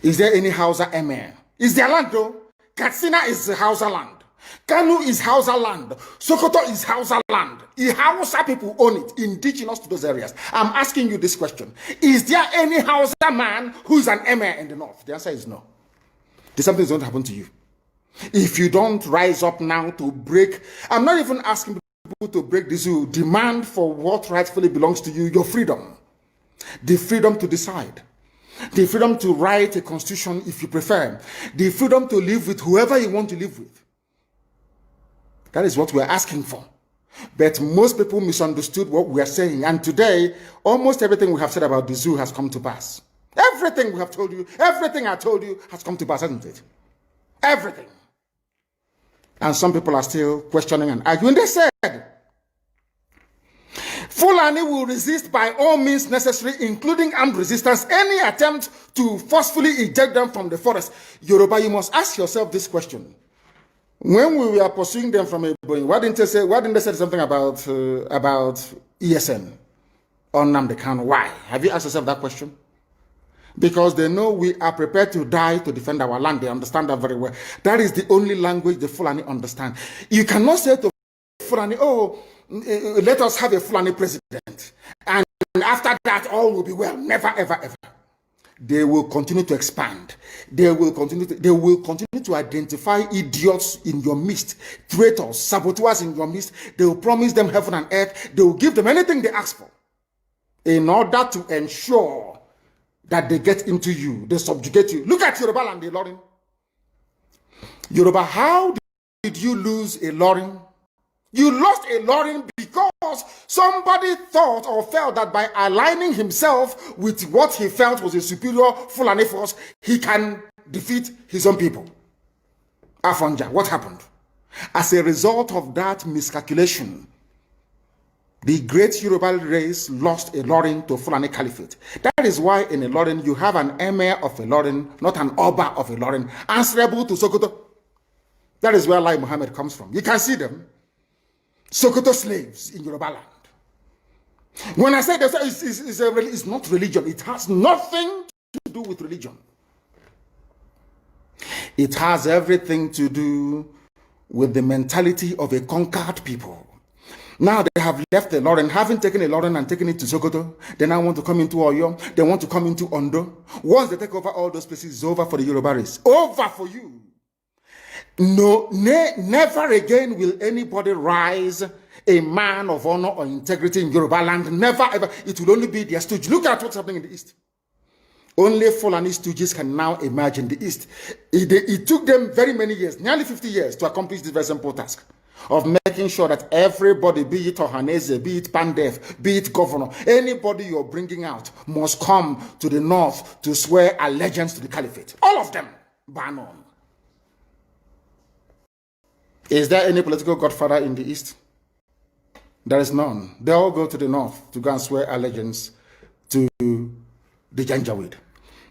Is there any Hausa emir? Is there land though? Katsina is Hausa land. Kanu is Hausa land. Sokoto is Hausa land. Hausa people own it, indigenous to those areas. I'm asking you this question. Is there any Hausa man who is an emir in the north? The answer is no. Something's going to happen to you. If you don't rise up now to break, I'm not even asking people to break this rule. Demand for what rightfully belongs to you, your freedom. The freedom to decide. The freedom to write a constitution if you prefer. The freedom to live with whoever you want to live with. That is what we're asking for. But most people misunderstood what we are saying. And today, almost everything we have said about the zoo has come to pass. Everything we have told you, everything I told you has come to pass, hasn't it? Everything. And some people are still questioning and arguing. They said, Fulani will resist by all means necessary, including armed resistance, any attempt to forcefully eject them from the forest. Yoruba, you must ask yourself this question. When we were pursuing them from Ebonyi, why didn't they say something about ESN or Nnamdi Kanu? Why? Have you asked yourself that question? Because they know we are prepared to die to defend our land. They understand that very well. That is the only language the Fulani understand. You cannot say to Fulani, oh, let us have a Fulani president. And after that, all will be well. Never, ever, ever. they will continue to expand. They will continue to identify idiots in your midst, traitors, saboteurs in your midst. They will promise them heaven and earth. They will give them anything they ask for in order to ensure that they get into you, they subjugate you. Look at Yoruba land, Ilorin. Yoruba, how did you lose Ilorin? You lost Ilorin because somebody thought or felt that by aligning himself with what he felt was a superior Fulani force, he can defeat his own people. Afonja, what happened? As a result of that miscalculation, the great Yoruba race lost Ilorin to Fulani Caliphate. That is why in Ilorin you have an emir of Ilorin, not an Oba of Ilorin, answerable to Sokoto. That is where Lai Muhammad comes from. You can see them. Sokoto slaves in Yoruba land. When I say that, it's not religion. It has nothing to do with religion. It has everything to do with the mentality of a conquered people. Now they have left the Ilorin, having taken the Ilorin and taken it to Sokoto. They now want to come into Oyo. They want to come into Ondo. Once they take over all those places, it's over for the Yoruba race. Over for you. No, never again will anybody rise a man of honor or integrity in Yoruba land. Never ever. It will only be their stooge. Look at what's happening in the East. Only Fulani stooges can now emerge in the East. It took them very many years, nearly 50 years, to accomplish this very simple task of making sure that everybody, be it Ohanese, be it Pandef, be it governor, anybody you're bringing out must come to the north to swear allegiance to the caliphate. All of them, ban on. Is there any political godfather in the East? There is none. They all go to the north to go and swear allegiance to the Janjaweed.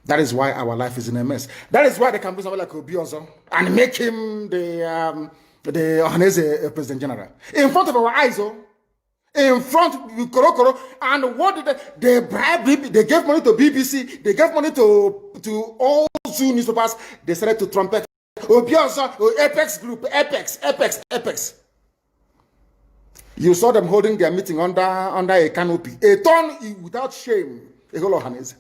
That is why our life is in a mess. That is why they can bring somebody like Obiozo and make him the Ohanese President General. In front of our eyes, in front of Korokoro. And what did they bribe? They gave money to BBC. They gave money to all Zoo newspapers. They started to trumpet. Obiozo, Apex Group, Apex. You saw them holding their meeting under a canopy. A ton without shame. A whole Ohanese.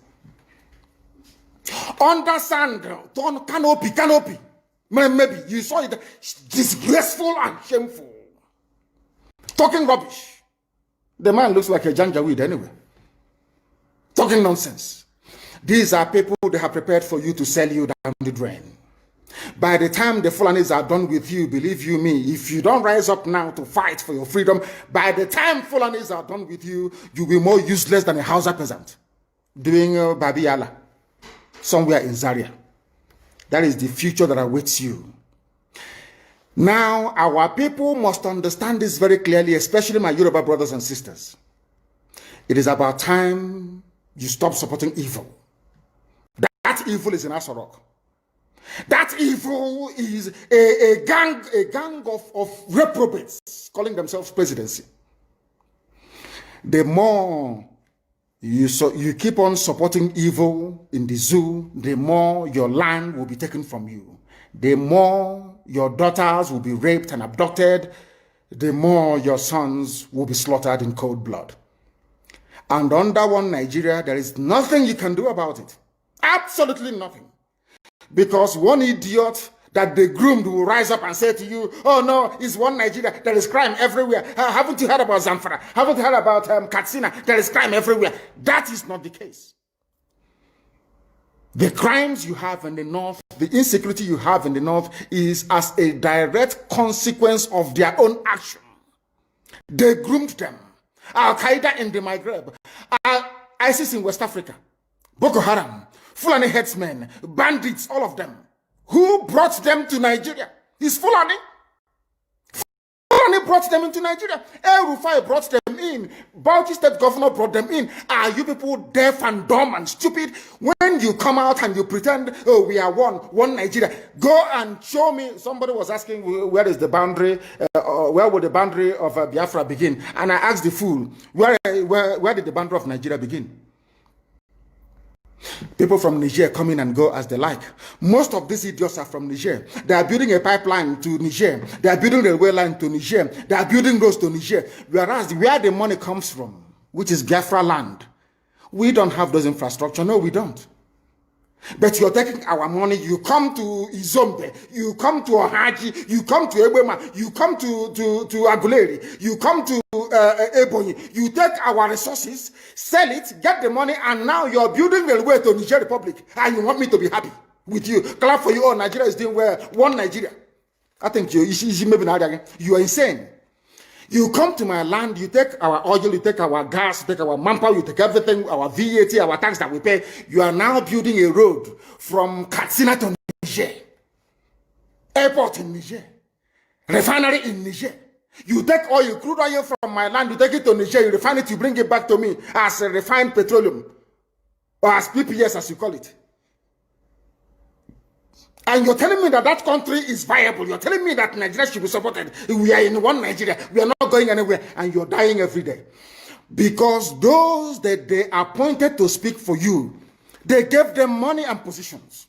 Under sand, ton canopy. Maybe you saw it, disgraceful and shameful. Talking rubbish. The man looks like a Janjaweed anyway. Talking nonsense. These are people they have prepared for you to sell you down the drain. By the time the Fulanis are done with you, believe you me, if you don't rise up now to fight for your freedom, by the time Fulanis are done with you, you'll be more useless than a Hausa peasant doing Babi Allah somewhere in Zaria. That is the future that awaits you. Now, our people must understand this very clearly, especially my Yoruba brothers and sisters. It is about time you stop supporting evil. That evil is in Asorok. That evil is a gang of reprobates calling themselves presidency. The more you keep on supporting evil in the zoo, the more your land will be taken from you. The more your daughters will be raped and abducted, the more your sons will be slaughtered in cold blood. And under one Nigeria, there is nothing you can do about it. Absolutely nothing. Because one idiot that they groomed will rise up and say to you, oh no, it's one Nigeria, there is crime everywhere. Haven't you heard about Zamfara? Haven't you heard about Katsina? There is crime everywhere. That is not the case. The crimes you have in the north, the insecurity you have in the north is as a direct consequence of their own action. They groomed them. Al-Qaeda in the Maghreb, ISIS in West Africa, Boko Haram, Fulani headsmen, bandits, all of them. Who brought them to Nigeria? It's Fulani. Fulani brought them into Nigeria. El Rufai brought them in. Bauchi State Governor brought them in. Are you people deaf and dumb and stupid? When you come out and you pretend, oh, we are one Nigeria, go and show me. Somebody was asking, where is the boundary? Where would the boundary of Biafra begin? And I asked the fool, where did the boundary of Nigeria begin? People from Niger come in and go as they like. Most of these idiots are from Niger. They are building a pipeline to Niger. They are building a railway line to Niger. They are building roads to Niger. Whereas where the money comes from, which is Biafra land, we don't have those infrastructure. No, we don't. But you're taking our money. You come to Izombe, you come to Ohaji, you come to Ebema, you come to Aguleri, you come to Ebonyi. You take our resources, sell it, get the money, and now you're building the way to Niger Republic. And you want me to be happy with you. Clap for you. Oh, Nigeria is doing well. One Nigeria. I think you are insane. You come to my land, you take our oil, you take our gas, you take our manpower, you take everything, our VAT, our tax that we pay. You are now building a road from Katsina to Niger, airport in Niger, refinery in Niger. You take oil, crude oil from my land, you take it to Niger, you refine it, you bring it back to me as a refined petroleum, or as PPS as you call it. And you're telling me that that country is viable. You're telling me that Nigeria should be supported. We are in one Nigeria. We are not going anywhere. And you're dying every day. Because those that they appointed to speak for you, they gave them money and positions.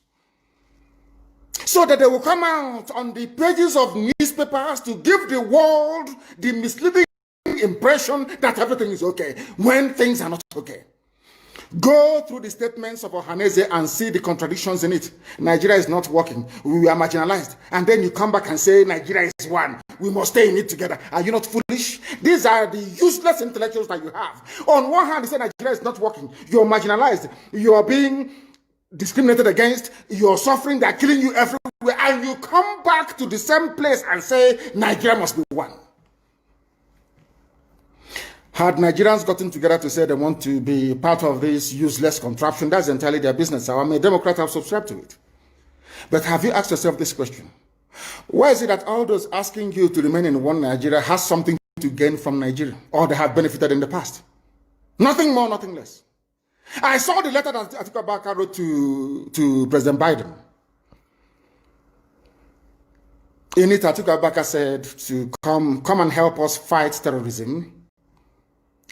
So that they will come out on the pages of newspapers to give the world the misleading impression that everything is okay, when things are not okay. Go through the statements of Ohaneze and see the contradictions in it. Nigeria is not working. We are marginalized. And then you come back and say Nigeria is one. We must stay in it together. Are you not foolish? These are the useless intellectuals that you have. On one hand, you say Nigeria is not working. You're marginalized. You are being discriminated against. You're suffering. They're killing you everywhere. And you come back to the same place and say Nigeria must be one. Had Nigerians gotten together to say they want to be part of this useless contraption, that's entirely their business. I'm a Democrat, I've subscribed to it. But have you asked yourself this question? Why is it that all those asking you to remain in one Nigeria has something to gain from Nigeria, or they have benefited in the past? Nothing more, nothing less. I saw the letter that Atiku Abubakar wrote to President Biden. In it, Atiku Abubakar said to come and help us fight terrorism,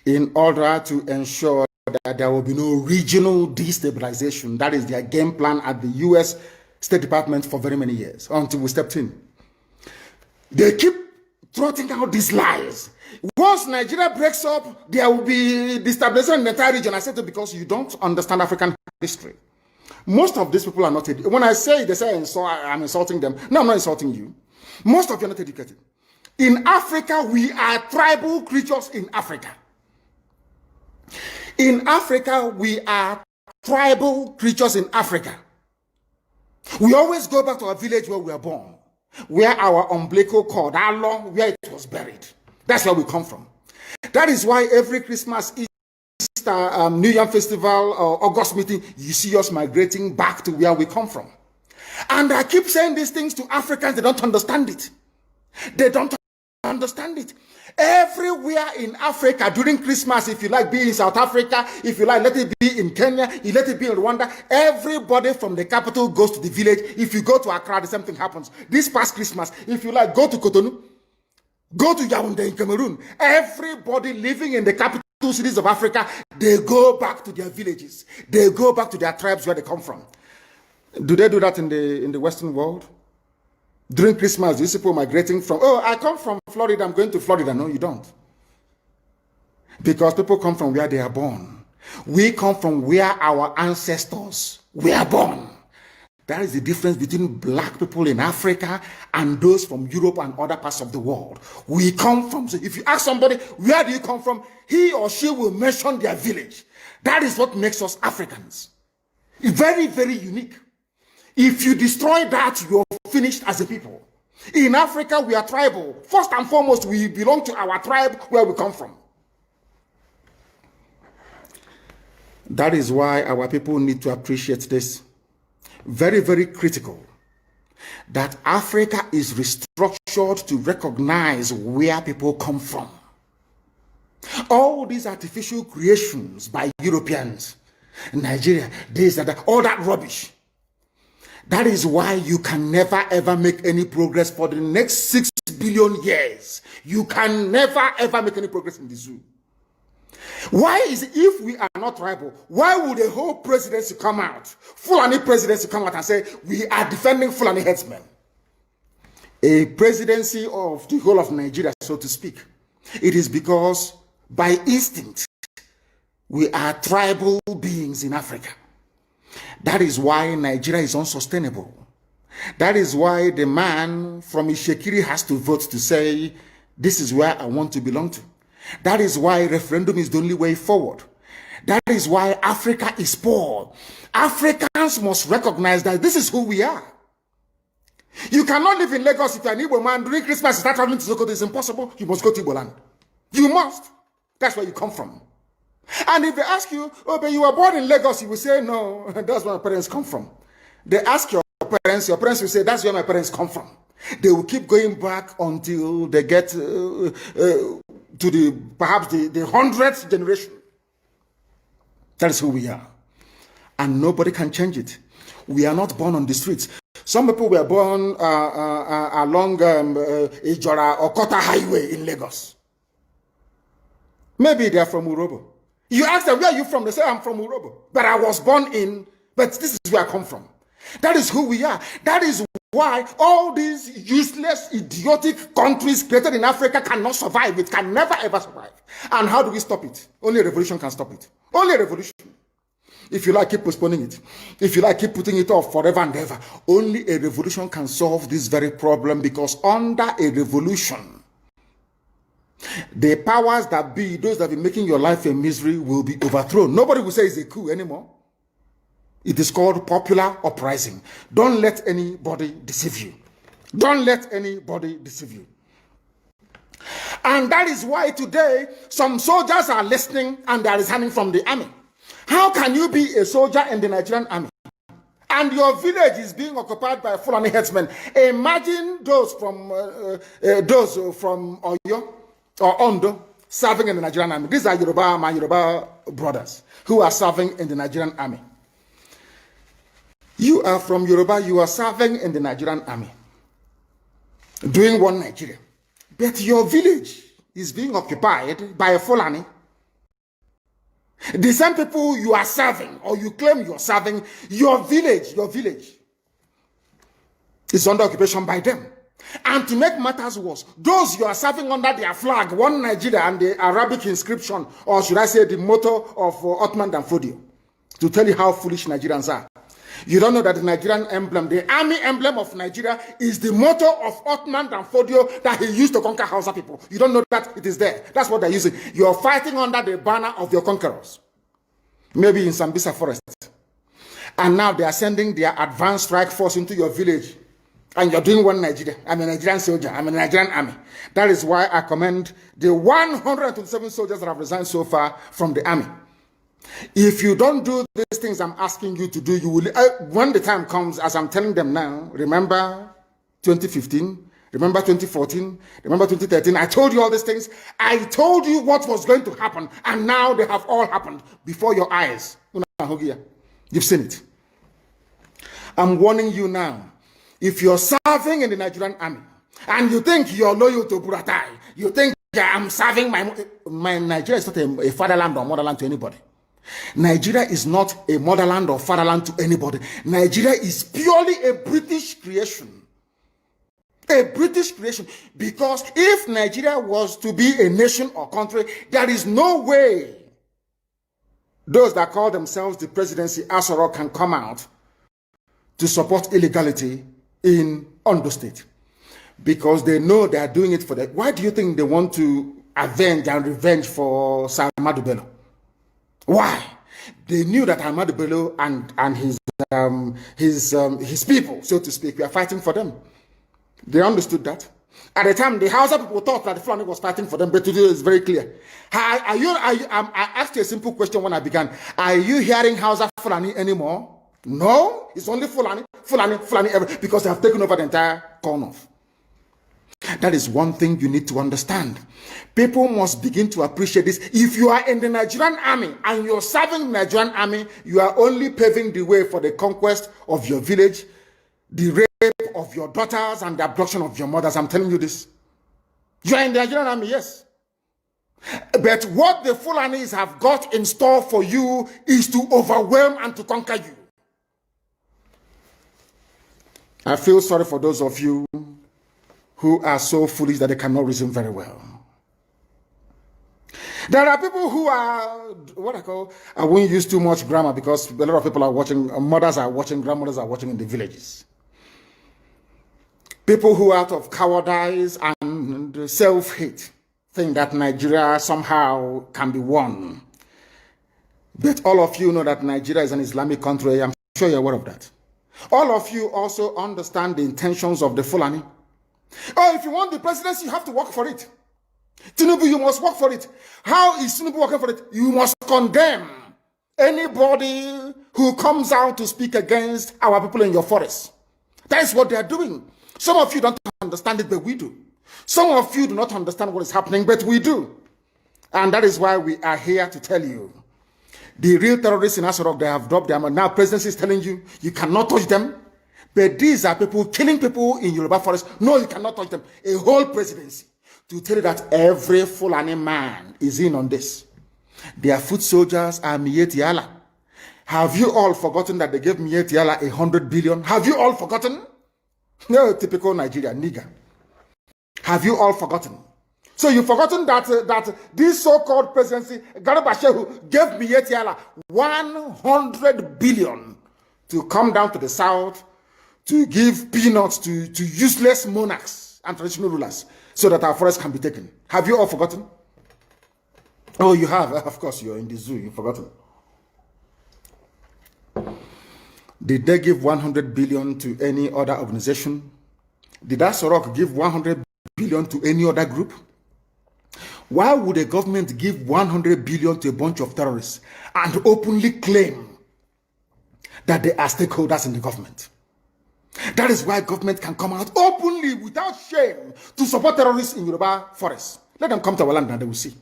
in order to ensure that there will be no regional destabilization. That is their game plan at the U.S. State Department for very many years, until we stepped in. They keep trotting out these lies. Once Nigeria breaks up, there will be destabilization in the entire region. I said it because you don't understand African history. Most of these people are not educated. When I say, they say I'm insulting them. No, I'm not insulting you. Most of you are not educated. In Africa, we are tribal creatures in Africa. In Africa, we are tribal creatures in Africa. We always go back to our village where we were born, where our umbilical cord, how long, where it was buried. That's where we come from. That is why every Christmas, Easter, New Year festival, or August meeting, you see us migrating back to where we come from. And I keep saying these things to Africans, they don't understand it. They don't understand it. Everywhere in Africa during Christmas, if you like, be in South Africa, if you like, let it be in Kenya, you let it be in Rwanda, everybody from the capital goes to the village. If you go to Accra, the same thing happens. This past Christmas, if you like, go to Cotonou, go to Yaoundé in Cameroon. Everybody living in the capital cities of Africa, they go back to their villages. They go back to their tribes where they come from. Do they do that in the Western world? During Christmas, these people migrating from, oh, I come from Florida, I'm going to Florida. No, you don't. Because people come from where they are born. We come from where our ancestors were born. That is the difference between black people in Africa and those from Europe and other parts of the world. We come from, so if you ask somebody, where do you come from? He or she will mention their village. That is what makes us Africans. Very, very unique. If you destroy that, you're finished as a people. In Africa, we are tribal. First and foremost, we belong to our tribe where we come from. That is why our people need to appreciate this. Very, very critical. That Africa is restructured to recognize where people come from. All these artificial creations by Europeans, Nigeria, this and that, all that rubbish. That is why you can never ever make any progress for the next 6 billion years. You can never ever make any progress in the zoo. Why is it, if we are not tribal, why would a whole presidency come out, Fulani presidency come out and say, we are defending Fulani headsmen? A presidency of the whole of Nigeria, so to speak. It is because by instinct, we are tribal beings in Africa. That is why Nigeria is unsustainable. That is why the man from Ishekiri has to vote to say, this is where I want to belong to. That is why referendum is the only way forward. That is why Africa is poor. Africans must recognize that this is who we are. You cannot live in Lagos if you're an Igbo man. During Christmas, you start traveling to Sokoto. It's impossible. You must go to Igbo land. You must. That's where you come from. And if they ask you, oh, but you were born in Lagos, you will say, no, that's where my parents come from. They ask your parents will say, that's where my parents come from. They will keep going back until they get to perhaps the 100th generation. That is who we are. And nobody can change it. We are not born on the streets. Some people were born along Ijora or Kota Highway in Lagos. Maybe they are from Urobo. You ask them, where are you from? They say, I'm from Urobo. But I was born in, but this is where I come from. That is who we are. That is why all these useless, idiotic countries created in Africa cannot survive. It can never ever survive. And how do we stop it? Only a revolution can stop it. Only a revolution. If you like, keep postponing it. If you like, keep putting it off forever and ever. Only a revolution can solve this very problem, because under a revolution, the powers that be, those that be making your life a misery, will be overthrown. Nobody will say it's a coup anymore. It is called popular uprising. Don't let anybody deceive you. Don't let anybody deceive you. And that is why today some soldiers are listening and they are resigning from the army. How can you be a soldier in the Nigerian army and your village is being occupied by Fulani headsmen? Imagine those from Oyo or Ondo serving in the Nigerian army. These are my Yoruba brothers who are serving in the Nigerian army. You are from Yoruba, you are serving in the Nigerian army, doing one Nigeria. But your village is being occupied by a Fulani. The same people you are serving, or you claim you are serving, your village is under occupation by them. And to make matters worse, those you are serving under their flag, one Nigeria, and the Arabic inscription, or should I say the motto of Ottoman Danfodio, to tell you how foolish Nigerians are. You don't know that the Nigerian emblem, the army emblem of Nigeria, is the motto of Ottoman Danfodio that he used to conquer Hausa people. You don't know that it is there. That's what they're using. You're fighting under the banner of your conquerors. Maybe in Sambisa forest. And now they are sending their advanced strike force into your village. And you're doing one Nigeria. I'm a Nigerian soldier. I'm a Nigerian army. That is why I commend the 127 soldiers that have resigned so far from the army. If you don't do these things I'm asking you to do, you will, when the time comes, as I'm telling them now, remember 2015, remember 2014, remember 2013, I told you all these things. I told you what was going to happen, and now they have all happened before your eyes. You've seen it. I'm warning you now. If you're serving in the Nigerian army, and you think you're loyal to Buratai, you think I'm serving my Nigeria is not a fatherland or motherland to anybody. Nigeria is not a motherland or fatherland to anybody. Nigeria is purely a British creation. A British creation. Because if Nigeria was to be a nation or country, there is no way those that call themselves the presidency Asoro can come out to support illegality in Ondo State. Because they know they are doing it for that. Why do you think they want to avenge and revenge for Sir Ahmadu Bello? Why? They knew that Ahmadu Bello and his people, so to speak, were fighting for them. They understood that. At the time, the Hausa people thought that the Fulani was fighting for them, but today it's very clear. I asked you a simple question when I began. Are you hearing Hausa Fulani anymore? No, it's only Fulani, because they have taken over the entire corner. That is one thing you need to understand. People must begin to appreciate this. If you are in the Nigerian army and you're serving the Nigerian army, you are only paving the way for the conquest of your village, the rape of your daughters, and the abduction of your mothers. I'm telling you this. You are in the Nigerian army, yes. But what the Fulanis have got in store for you is to overwhelm and to conquer you. I feel sorry for those of you who are so foolish that they cannot reason very well. There are people who are, what I call, I won't use too much grammar because a lot of people are watching, mothers are watching, grandmothers are watching in the villages. People who out of cowardice and self-hate think that Nigeria somehow can be won. But all of you know that Nigeria is an Islamic country. I'm sure you're aware of that. All of you also understand the intentions of the Fulani. Oh, if you want the presidency, you have to work for it. Tinubu, you must work for it. How is Tinubu working for it? You must condemn anybody who comes out to speak against our people in your forest. That is what they are doing. Some of you don't understand it, but we do. Some of you do not understand what is happening, but we do. And that is why we are here to tell you. The real terrorists in Asarok, they have dropped them. And now presidency is telling you, you cannot touch them. But these are people killing people in Yoruba forest. No, you cannot touch them. A whole presidency to tell you that every Fulani man is in on this. Their foot soldiers are Mieti Allah. Have you all forgotten that they gave Mieti Allah 100 billion? Have you all forgotten? No, typical Nigeria, nigger. Have you all forgotten? So you've forgotten that this so-called presidency, Garba Shehu, gave Mieti Allah 100 billion to come down to the south to give peanuts to useless monarchs and traditional rulers so that our forests can be taken. Have you all forgotten? Oh, you have. Of course, you're in the zoo. You've forgotten. Did they give 100 billion to any other organization? Did Asorok give 100 billion to any other group? Why would a government give 100 billion to a bunch of terrorists and openly claim that they are stakeholders in the government? That is why government can come out openly without shame to support terrorists in Yoruba forests. Let them come to our land and they will see.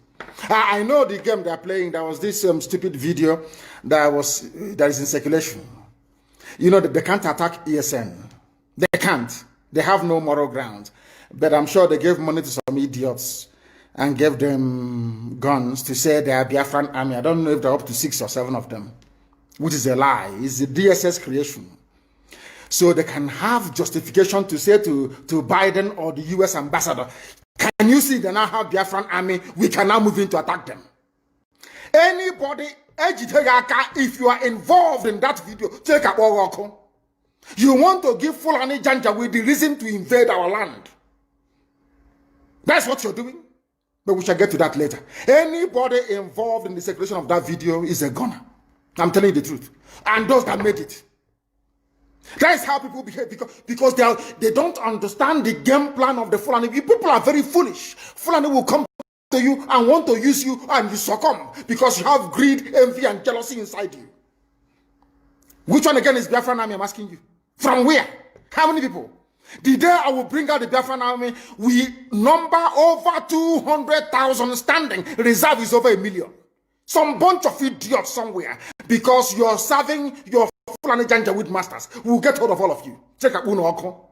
I know the game they are playing. There was this stupid video that is in circulation. You know that they can't attack ESN. They can't. They have no moral ground. But I'm sure they gave money to some idiots and gave them guns to say they are Biafran army. I don't know if they're up to 6 or 7 of them, which is a lie. It's the DSS creation. So they can have justification to say to Biden or the US ambassador, can you see they now have Biafran army? We can now move in to attack them. Anybody, if you are involved in that video, take a walk. You want to give Fulani Janjaweed the reason to invade our land. That's what you're doing. But we shall get to that later. Anybody involved in the circulation of that video is a gunner. I'm telling you the truth. And those that made it. That is how people behave because they don't understand the game plan of the Fulani. People are very foolish. Fulani will come to you and want to use you and you succumb because you have greed, envy, and jealousy inside you. Which one again is Biafran army? I'm asking you. From where? How many people? The day I will bring out the Biafran army, we number over 200,000 standing. Reserve is over 1 million. Some bunch of idiots somewhere because you're serving your Fulani Janjaweed masters. We'll get hold of all of you. Check out Uno Oko.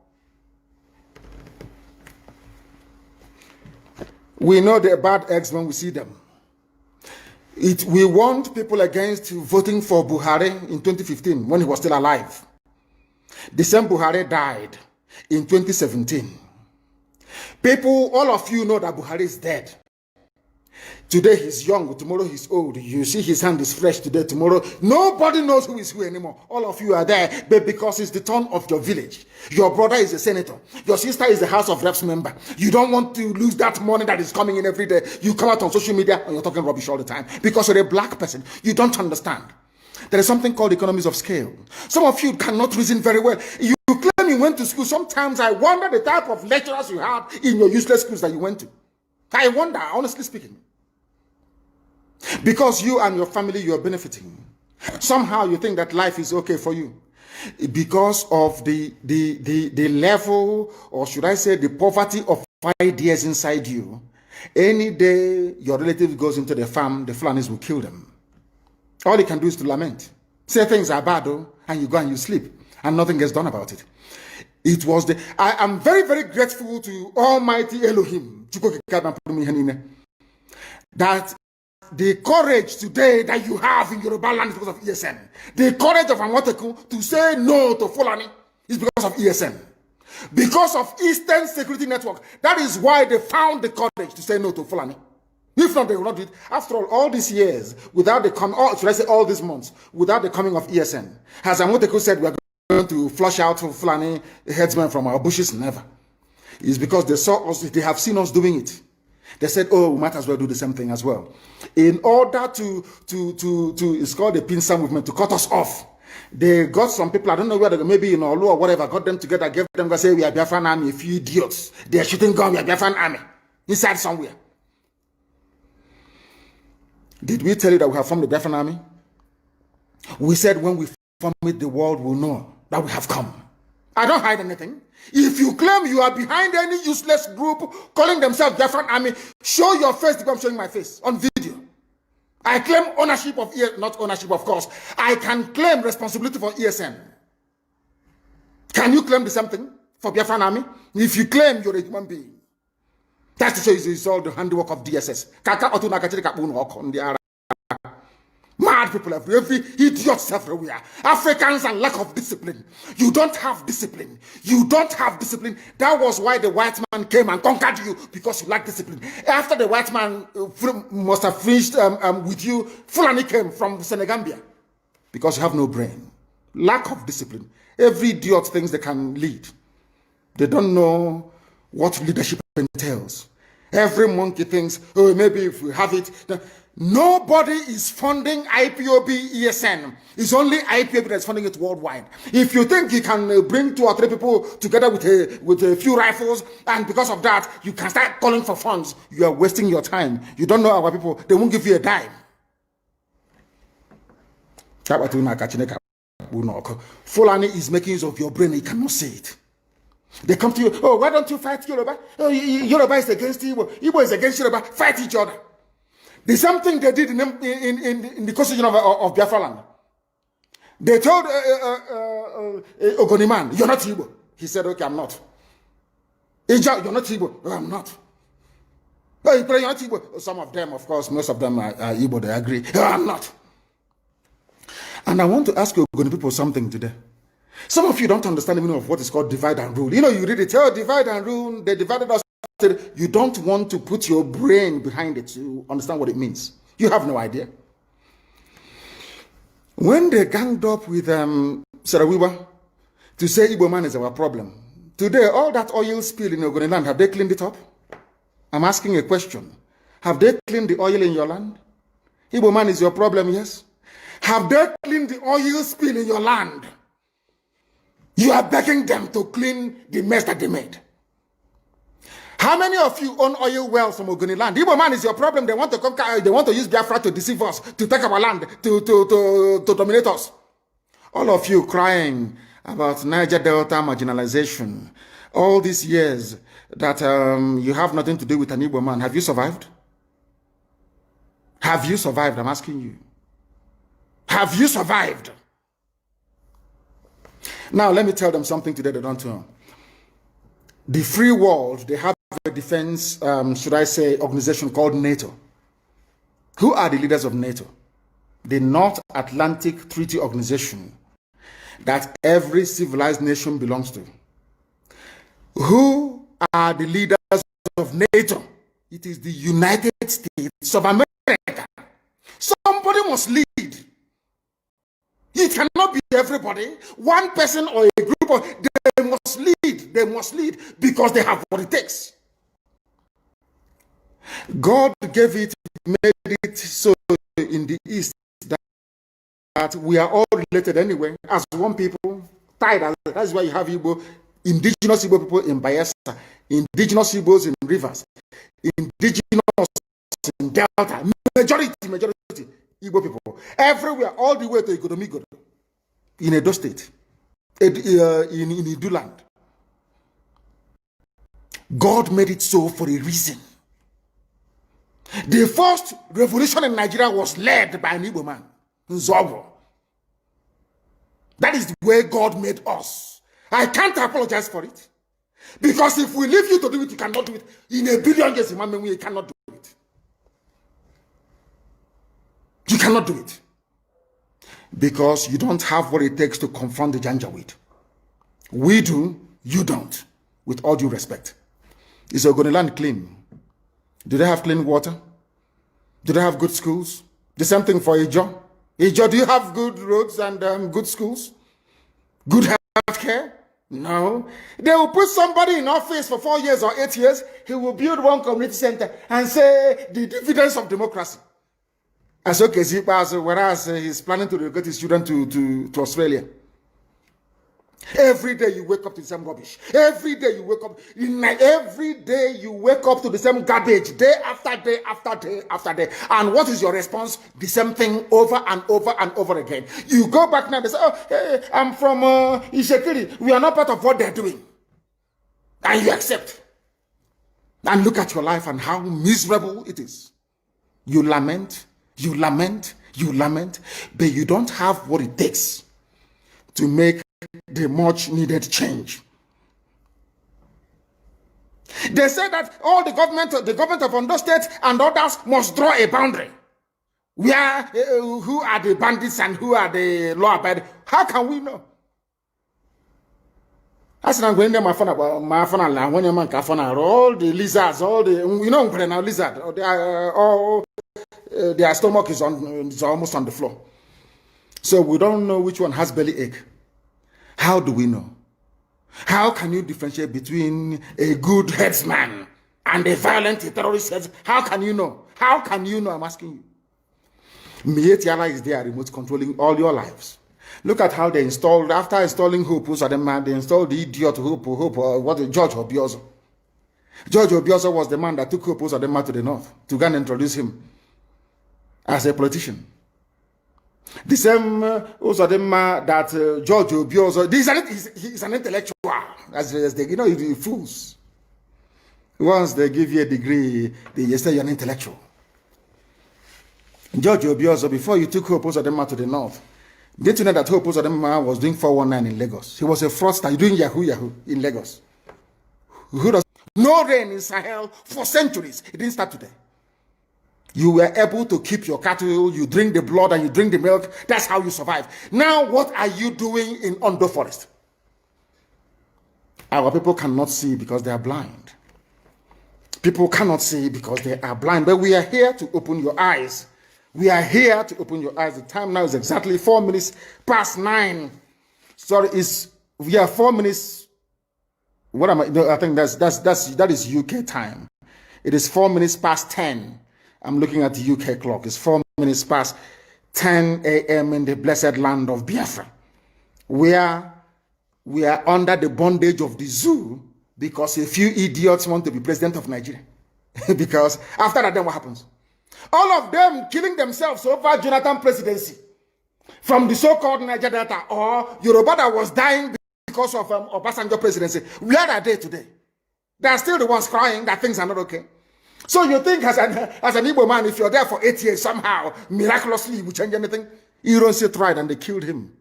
We know the bad eggs when we see them. We warned people against voting for Buhari in 2015 when he was still alive. The same Buhari died in 2017. People, all of you know that Buhari is dead. Today he's young, tomorrow he's old. You see his hand is fresh today, tomorrow. Nobody knows who is who anymore. All of you are there, but because it's the turn of your village. Your brother is a senator. Your sister is a House of Reps member. You don't want to lose that money that is coming in every day. You come out on social media and you're talking rubbish all the time because you're a black person. You don't understand. There is something called economies of scale. Some of you cannot reason very well. You claim you went to school. Sometimes I wonder the type of lecturers you had in your useless schools that you went to. I wonder, honestly speaking. Because you and your family, you are benefiting. Somehow you think that life is okay for you. Because of the level, or should I say the poverty of ideas inside you. Any day your relative goes into the farm, the Fulanis will kill them. All you can do is to lament. Say things are bad, though, and you go and you sleep. And nothing gets done about it. It was I am very, very grateful to Almighty Elohim. That the courage today that you have in Yoruba land is because of ESN. The courage of Amoteku to say no to Fulani is because of ESN. Because of Eastern Security Network. That is why they found the courage to say no to Fulani. If not, they will not do it. After all these years, without the coming, or should I say all these months, without the coming of ESN, as Amoteku said, we are going to flush out Fulani headsmen from our bushes. Never. It's because they saw us, they have seen us doing it. They said, oh, we might as well do the same thing as well. In order to it's called the pincer movement, to cut us off. They got some people, I don't know whether maybe in Olu or whatever, got them together, gave them, say, we are Biafran army, a few idiots. They are shooting gun, we are Biafran army. Inside somewhere. Did we tell you that we have formed the Biafran army? We said when we form it, the world will know that we have come. I don't hide anything. If you claim you are behind any useless group calling themselves Biafran army, show your face because I'm showing my face on video. I claim ownership of not ownership, of course. I can claim responsibility for ESN. Can you claim the same thing for Biafran army? If you claim you're a human being, that's to show it's all the handiwork of DSS. Mad people every idiots everywhere. Africans and lack of discipline. You don't have discipline. You don't have discipline. That was why the white man came and conquered you, because you lack discipline. After the white man must have finished with you, Fulani came from Senegambia, because you have no brain. Lack of discipline. Every idiot thinks they can lead. They don't know what leadership entails. Every monkey thinks, oh, maybe if we have it. Nobody is funding IPOB ESN. It's only IPOB that's funding it worldwide. If you think you can bring 2 or 3 people together with a few rifles, and because of that, you can start calling for funds, you are wasting your time. You don't know our people. They won't give you a dime. Fulani is making use of your brain. You cannot see it. They come to you, oh, why don't you fight Yoruba? Oh, Yoruba is against Igbo. Igbo is against Yoruba. Fight each other. The same thing they did in the constitution of Biafra land. They told Ogoniman, you're not Igbo. He said, okay, I'm not. Ija, you're not Igbo. Oh, I'm not. Oh, you're not Igbo. Some of them, of course, most of them are Igbo, they agree. Oh, I'm not. And I want to ask Ogoni people something today. Some of you don't understand the meaning of what is called divide and rule. You know, you read it, oh, divide and rule, they divided us. You don't want to put your brain behind it to understand what it means. You have no idea. When they ganged up with Sarawiwa to say Igbo man is our problem, today all that oil spill in Ogoni land, have they cleaned it up? I'm asking a question. Have they cleaned the oil in your land? Igbo man is your problem, yes? Have they cleaned the oil spill in your land? You are begging them to clean the mess that they made. How many of you own oil wells from Ogoni land? Igbo man is your problem. They want to conquer, they want to use Biafra to deceive us, to take our land, to dominate us. All of you crying about Niger Delta marginalization, all these years that you have nothing to do with an Igbo man. Have you survived? Have you survived? I'm asking you. Have you survived? Now, let me tell them something today they don't know. The free world, they have a defense, should I say, organization called NATO. Who are the leaders of NATO? The North Atlantic Treaty Organization that every civilized nation belongs to. Who are the leaders of NATO? It is the United States of America. Somebody must lead. It cannot be everybody, one person or a group of, they must lead. They must lead because they have what it takes. God gave it, made it so in the East that we are all related anyway, as one people, tied. That's why you have Igbo, indigenous Igbo people in Bayelsa, indigenous Igbos in rivers, indigenous in Delta, majority Igbo people, everywhere, all the way to Igodomigodo, in Edo State, in Idu land. God made it so for a reason. The first revolution in Nigeria was led by an Igbo man, Nzogo. That is the way God made us. I can't apologize for it. Because if we leave you to do it, you cannot do it. In a billion years, you cannot do it. You cannot do it. Because you don't have what it takes to confront the Janjaweed. We do, you don't. With all due respect. Is Ogoni land clean? Do they have clean water? Do they have good schools? The same thing for Ijo. Ijo, do you have good roads and good schools? Good health care? No. They will put somebody in office for 4 years or 8 years. He will build one community center and say the dividends of democracy. As okay, whereas he's planning to get his children to Australia. Every day you wake up to the same rubbish. Every day you wake up. Every day you wake up to the same garbage. Day after day after day after day. And what is your response? The same thing over and over and over again. You go back now and say, oh, hey, I'm from Ishekiri. We are not part of what they're doing. And you accept. And look at your life and how miserable it is. You lament, you lament, you lament, but you don't have what it takes to make the much needed change. They say that all the government of Ondo State and others must draw a boundary. Where who are the bandits and who are the law abiding? How can we know? As I'm going there, my phone, when your man all the lizards, all the now lizard, their stomach is almost on the floor. So we don't know which one has belly ache. How do we know? How can you differentiate between a good headsman and a violent terrorist headsman? How can you know? How can you know? I'm asking you. Mietiala is there, remote controlling all your lives. Look at how they installed, after installing Hope, they installed the idiot Hope, George Obiozo. George Obiozo was the man that took Hope to the north to go and introduce him as a politician. The same that George Obiozo, he's an intellectual, as they, the fools. Once they give you a degree, they say you're an intellectual. George Obiozo, before you took Hope to the north, didn't you know that Hope was doing 419 in Lagos? He was a fraudster doing Yahoo in Lagos. Who does no rain in Sahel for centuries? It didn't start today. You were able to keep your cattle, you drink the blood and you drink the milk. That's how you survive. Now, what are you doing in Ondo Forest? Our people cannot see because they are blind. People cannot see because they are blind. But we are here to open your eyes. We are here to open your eyes. The time now is exactly 4 minutes past 9. Sorry, we are 4 minutes. What am I? No, I think that is UK time. It is 4 minutes past 10. I'm looking at the UK clock. It's 4 minutes past 10 a.m. in the blessed land of Biafra, where we are under the bondage of the zoo because a few idiots want to be president of Nigeria. Because after that, then what happens? All of them killing themselves over Jonathan presidency from the so-called Niger Delta or Yoruba that was dying because of Obasanjo presidency. Where are they today? They are still the ones crying that things are not okay. So you think as an Igbo man, if you're there for 8 years, somehow, miraculously, you will change anything? Ironsi tried and they killed him.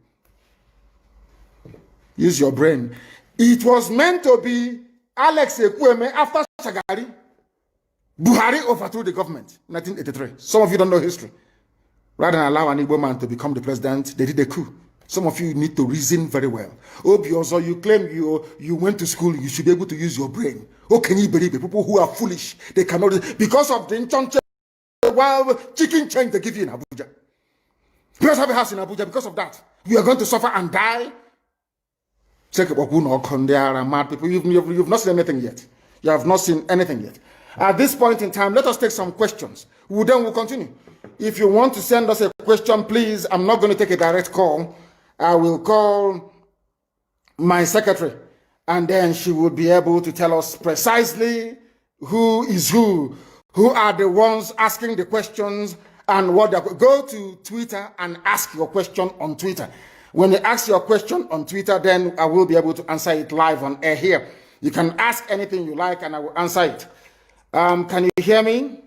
Use your brain. It was meant to be Alex Ekweme after Shagari. Buhari overthrew the government in 1983. Some of you don't know history. Rather than allow an Igbo man to become the president, they did a coup. Some of you need to reason very well. Obioso, you claim you went to school, you should be able to use your brain. Oh, can you believe it? People who are foolish, they cannot, because of the Nchonche, wild chicken change they give you in Abuja. You guys have a house in Abuja because of that. You are going to suffer and die. Check it, there are mad people. You've not seen anything yet. You have not seen anything yet. At this point in time, let us take some questions. Then we'll continue. If you want to send us a question, please, I'm not going to take a direct call. I will call my secretary, and then she will be able to tell us precisely who is who are the ones asking the questions, and what they're. Go to Twitter and ask your question on Twitter. When you ask your question on Twitter, then I will be able to answer it live on air here. You can ask anything you like, and I will answer it. Can you hear me?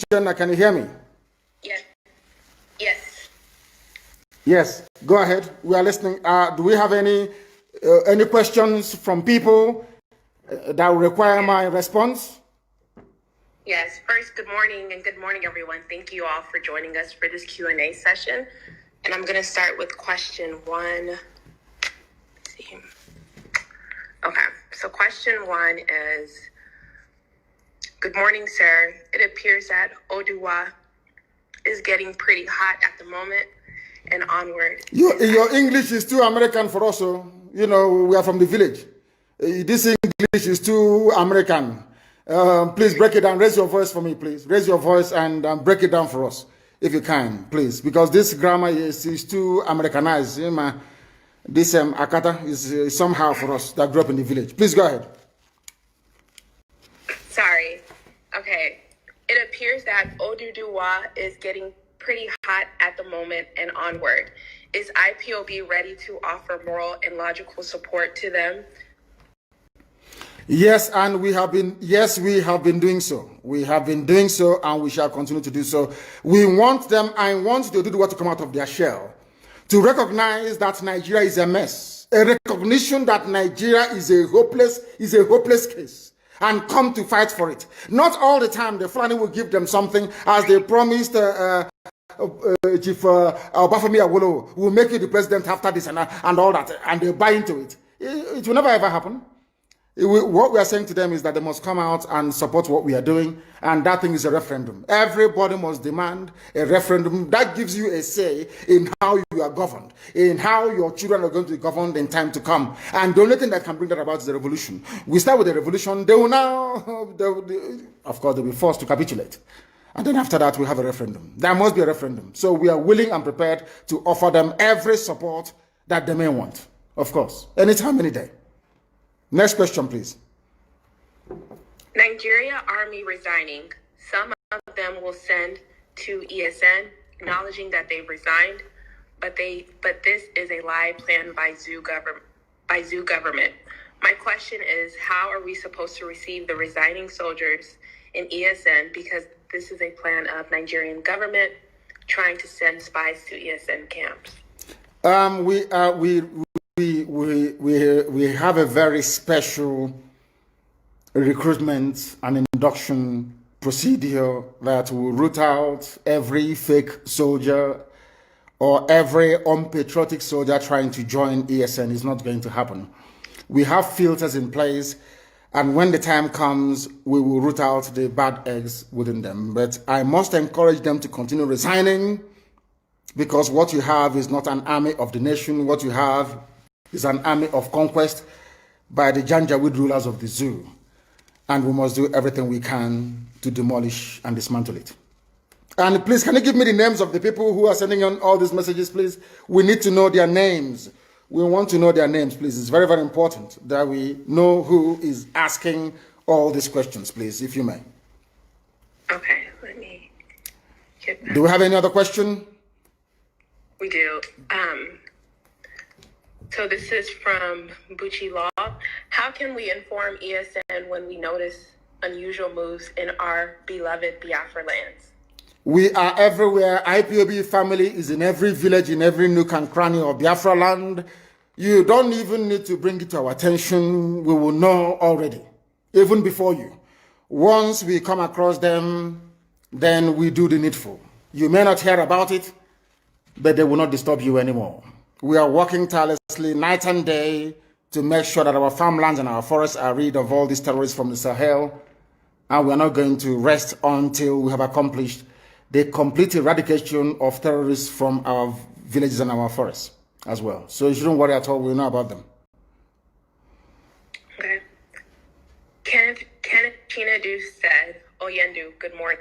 Jenna, can you hear me? Yes. Yes. Yes, go ahead. We are listening. Do we have any questions from people that will require my response? Yes. First, good morning, and good morning, everyone. Thank you all for joining us for this Q&A session. And I'm going to start with question 1. Let's see. Okay. So question 1 is, good morning, sir. It appears that Oduwa is getting pretty hot at the moment and onward. Your English is too American for us. So, you know, we are from the village. This English is too American. Please break it down. Raise your voice for me, please. Raise your voice and break it down for us, if you can, please. Because this grammar is too Americanized. This Akata is somehow for us that grew up in the village. Please go ahead. Sorry. Okay. It appears that Oduduwa is getting pretty hot at the moment and onward. Is IPOB ready to offer moral and logical support to them? Yes, and we have been doing so. We have been doing so, and we shall continue to do so. We want them, I want the Oduduwa to come out of their shell, to recognize that Nigeria is a mess, a recognition that Nigeria is a hopeless case, and come to fight for it. Not all the time the Fulani will give them something, as they promised Chief Obafemi Awolowo will make you the president after this and all that, and they buy into it. It will never ever happen. What we are saying to them is that they must come out and support what we are doing, and that thing is a referendum. Everybody must demand a referendum that gives you a say in how you are governed, in how your children are going to be governed in time to come. And the only thing that can bring that about is the revolution. We start with the revolution, they will now, of course, they'll be forced to capitulate. And then after that, we have a referendum. There must be a referendum. So we are willing and prepared to offer them every support that they may want, of course, anytime, any day. Next question, please. Nigeria Army resigning. Some of them will send to ESN, acknowledging that they've resigned, but this is a lie planned by Zoo government. My question is, how are we supposed to receive the resigning soldiers in ESN, because this is a plan of Nigerian government trying to send spies to ESN camps? We have a very special recruitment and induction procedure that will root out every fake soldier or every unpatriotic soldier trying to join ESN. Is not going to happen. We have filters in place, and when the time comes, we will root out the bad eggs within them. But I must encourage them to continue resigning, because what you have is not an army of the nation. What you have is an army of conquest by the Janjaweed rulers of the zoo. And we must do everything we can to demolish and dismantle it. And please, can you give me the names of the people who are sending on all these messages, please? We need to know their names. We want to know their names, please. It's very, very important that we know who is asking all these questions, please, if you may. Okay, let me get back. Do we have any other question? We do. So this is from Bucci Law. How can we inform ESN when we notice unusual moves in our beloved Biafra lands? We are everywhere. IPOB family is in every village, in every nook and cranny of Biafra land. You don't even need to bring it to our attention. We will know already, even before you. Once we come across them, then we do the needful. You may not hear about it, but they will not disturb you anymore. We are working tirelessly night and day to make sure that our farmlands and our forests are rid of all these terrorists from the Sahel. And we are not going to rest until we have accomplished the complete eradication of terrorists from our villages and our forests as well. So you shouldn't worry at all. We know about them. Okay. Kenneth Chinadu said, Oyendu, good morning.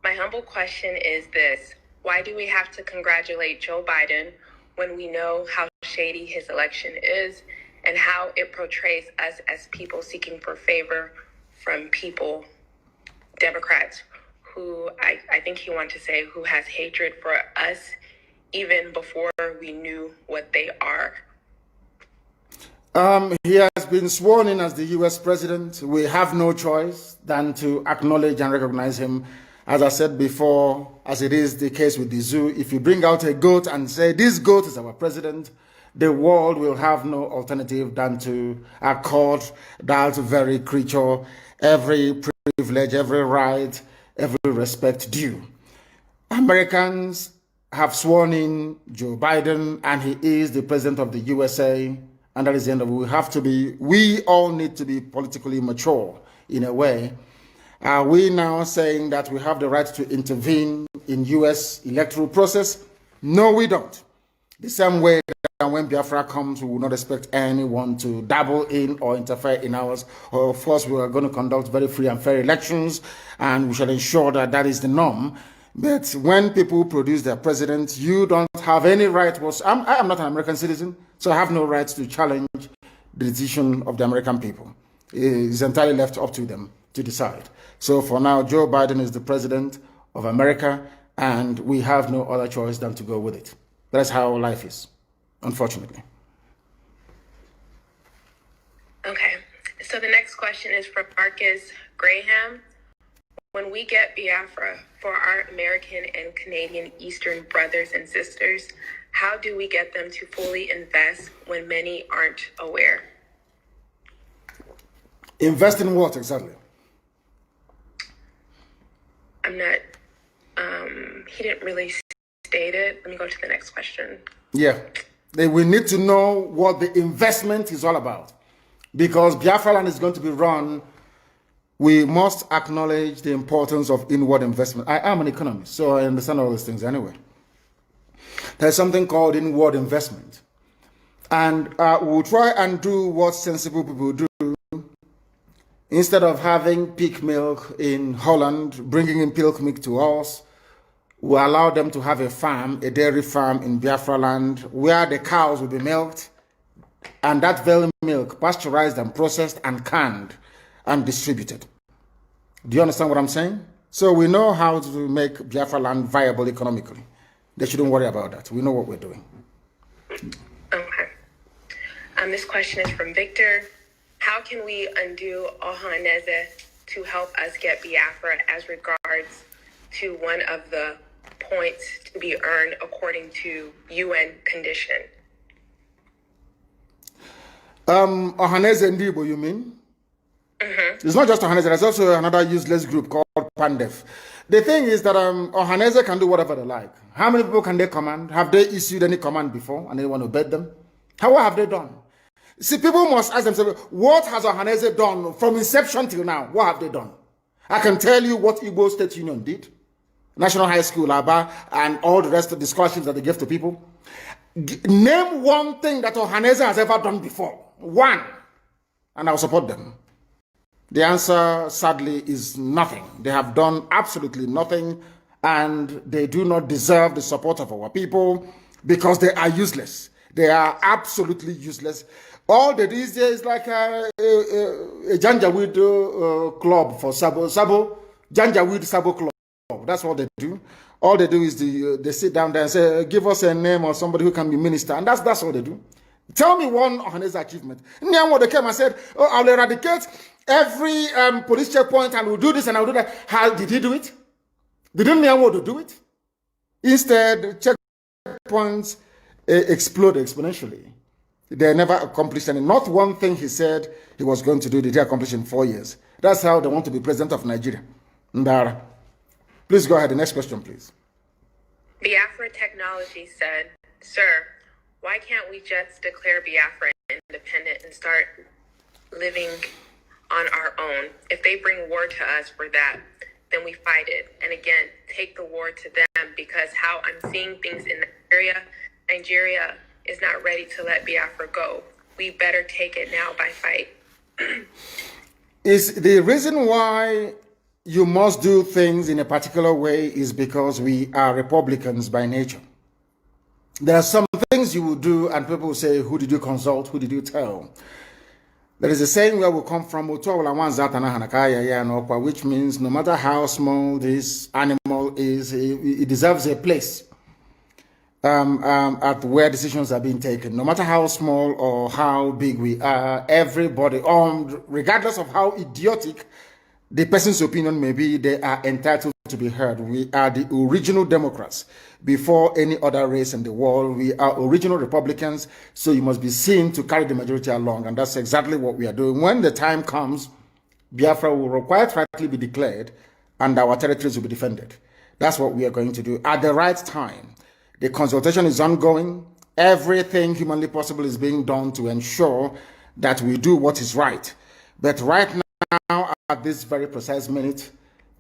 My humble question is this. Why do we have to congratulate Joe Biden when we know how shady his election is and how it portrays us as people seeking for favor from people, Democrats, who I think he wanted to say who has hatred for us even before we knew what they are? He has been sworn in as the U.S. president. We have no choice than to acknowledge and recognize him. As I said before, as it is the case with the zoo, if you bring out a goat and say, this goat is our president, the world will have no alternative than to accord that very creature every privilege, every right, every respect due. Americans have sworn in Joe Biden, and he is the president of the USA, and that is the end of it. We all need to be politically mature in a way. Are we now saying that we have the right to intervene in U.S. electoral process? No, we don't. The same way that when Biafra comes, we will not expect anyone to dabble in or interfere in ours. Of course, we are going to conduct very free and fair elections, and we shall ensure that that is the norm. But when people produce their president, you don't have any right. I am not an American citizen, so I have no right to challenge the decision of the American people. It's entirely left up to them to decide. So for now, Joe Biden is the president of America, and we have no other choice than to go with it. That's how life is, unfortunately. Okay, so the next question is from Marcus Graham. When we get Biafra for our American and Canadian Eastern brothers and sisters, how do we get them to fully invest when many aren't aware? Invest in what exactly? I'm not, he didn't really state it. Let me go to the next question. Yeah, we need to know what the investment is all about. Because Biafra land is going to be run, we must acknowledge the importance of inward investment. I am an economist, so I understand all these things anyway. There's something called inward investment. And we'll try and do what sensible people do. Instead of having pig milk in Holland, bringing in pig milk to us, we allow them to have a farm, a dairy farm in Biafra land, where the cows will be milked, and that very milk pasteurized and processed and canned and distributed. Do you understand what I'm saying? So we know how to make Biafra land viable economically. They shouldn't worry about that. We know what we're doing. Okay. This question is from Victor. How can we undo Ohaneze to help us get Biafra as regards to one of the points to be earned according to UN condition? Ohaneze Ndibo, you mean? Mm-hmm. It's not just Ohaneze, there's also another useless group called Pandef. The thing is that Ohaneze can do whatever they like. How many people can they command? Have they issued any command before and anyone obeyed them? What have they done? See, people must ask themselves, what has Ohaneze done from inception till now? What have they done? I can tell you what Igbo State Union did. National High School, Aba, and all the rest of the scholarships that they give to people. Name one thing that Ohaneze has ever done before. One. And I'll support them. The answer, sadly, is nothing. They have done absolutely nothing, and they do not deserve the support of our people because they are useless. They are absolutely useless. All they do is like a Janjaweed club for Sabo, Janjaweed Sabo club. That's what they do. All they do is they sit down there and say, give us a name or somebody who can be minister. And that's all they do. Tell me one Ohaneze achievement. Nyamwo, they came and said, oh, I'll eradicate every police checkpoint and we'll do this and I'll do that. How did he do it? Didn't Nyamwo do it? Instead, checkpoints explode exponentially. They never accomplished any. Not one thing he said he was going to do did he accomplish in 4 years. That's how they want to be president of Nigeria. Ndara. Please go ahead. The next question, please. Biafra Technology said, sir, why can't we just declare Biafra independent and start living on our own? If they bring war to us for that, then we fight it. And again, take the war to them, because how I'm seeing things in Nigeria is not ready to let Biafra go. We better take it now by fight. Is the reason why you must do things in a particular way is because we are Republicans by nature. There are some things you will do and people will say, who did you consult? Who did you tell? There is a saying where we come from, which means no matter how small this animal is, it deserves a place at where decisions are being taken. No matter how small or how big we are, everybody, regardless of how idiotic the person's opinion may be, they are entitled to be heard. We are the original Democrats before any other race in the world. We are original Republicans, so you must be seen to carry the majority along, and that's exactly what we are doing. When the time comes, Biafra will quite rightly be declared, and our territories will be defended. That's what we are going to do at the right time. The consultation is ongoing. Everything humanly possible is being done to ensure that we do what is right. But right at this very precise minute,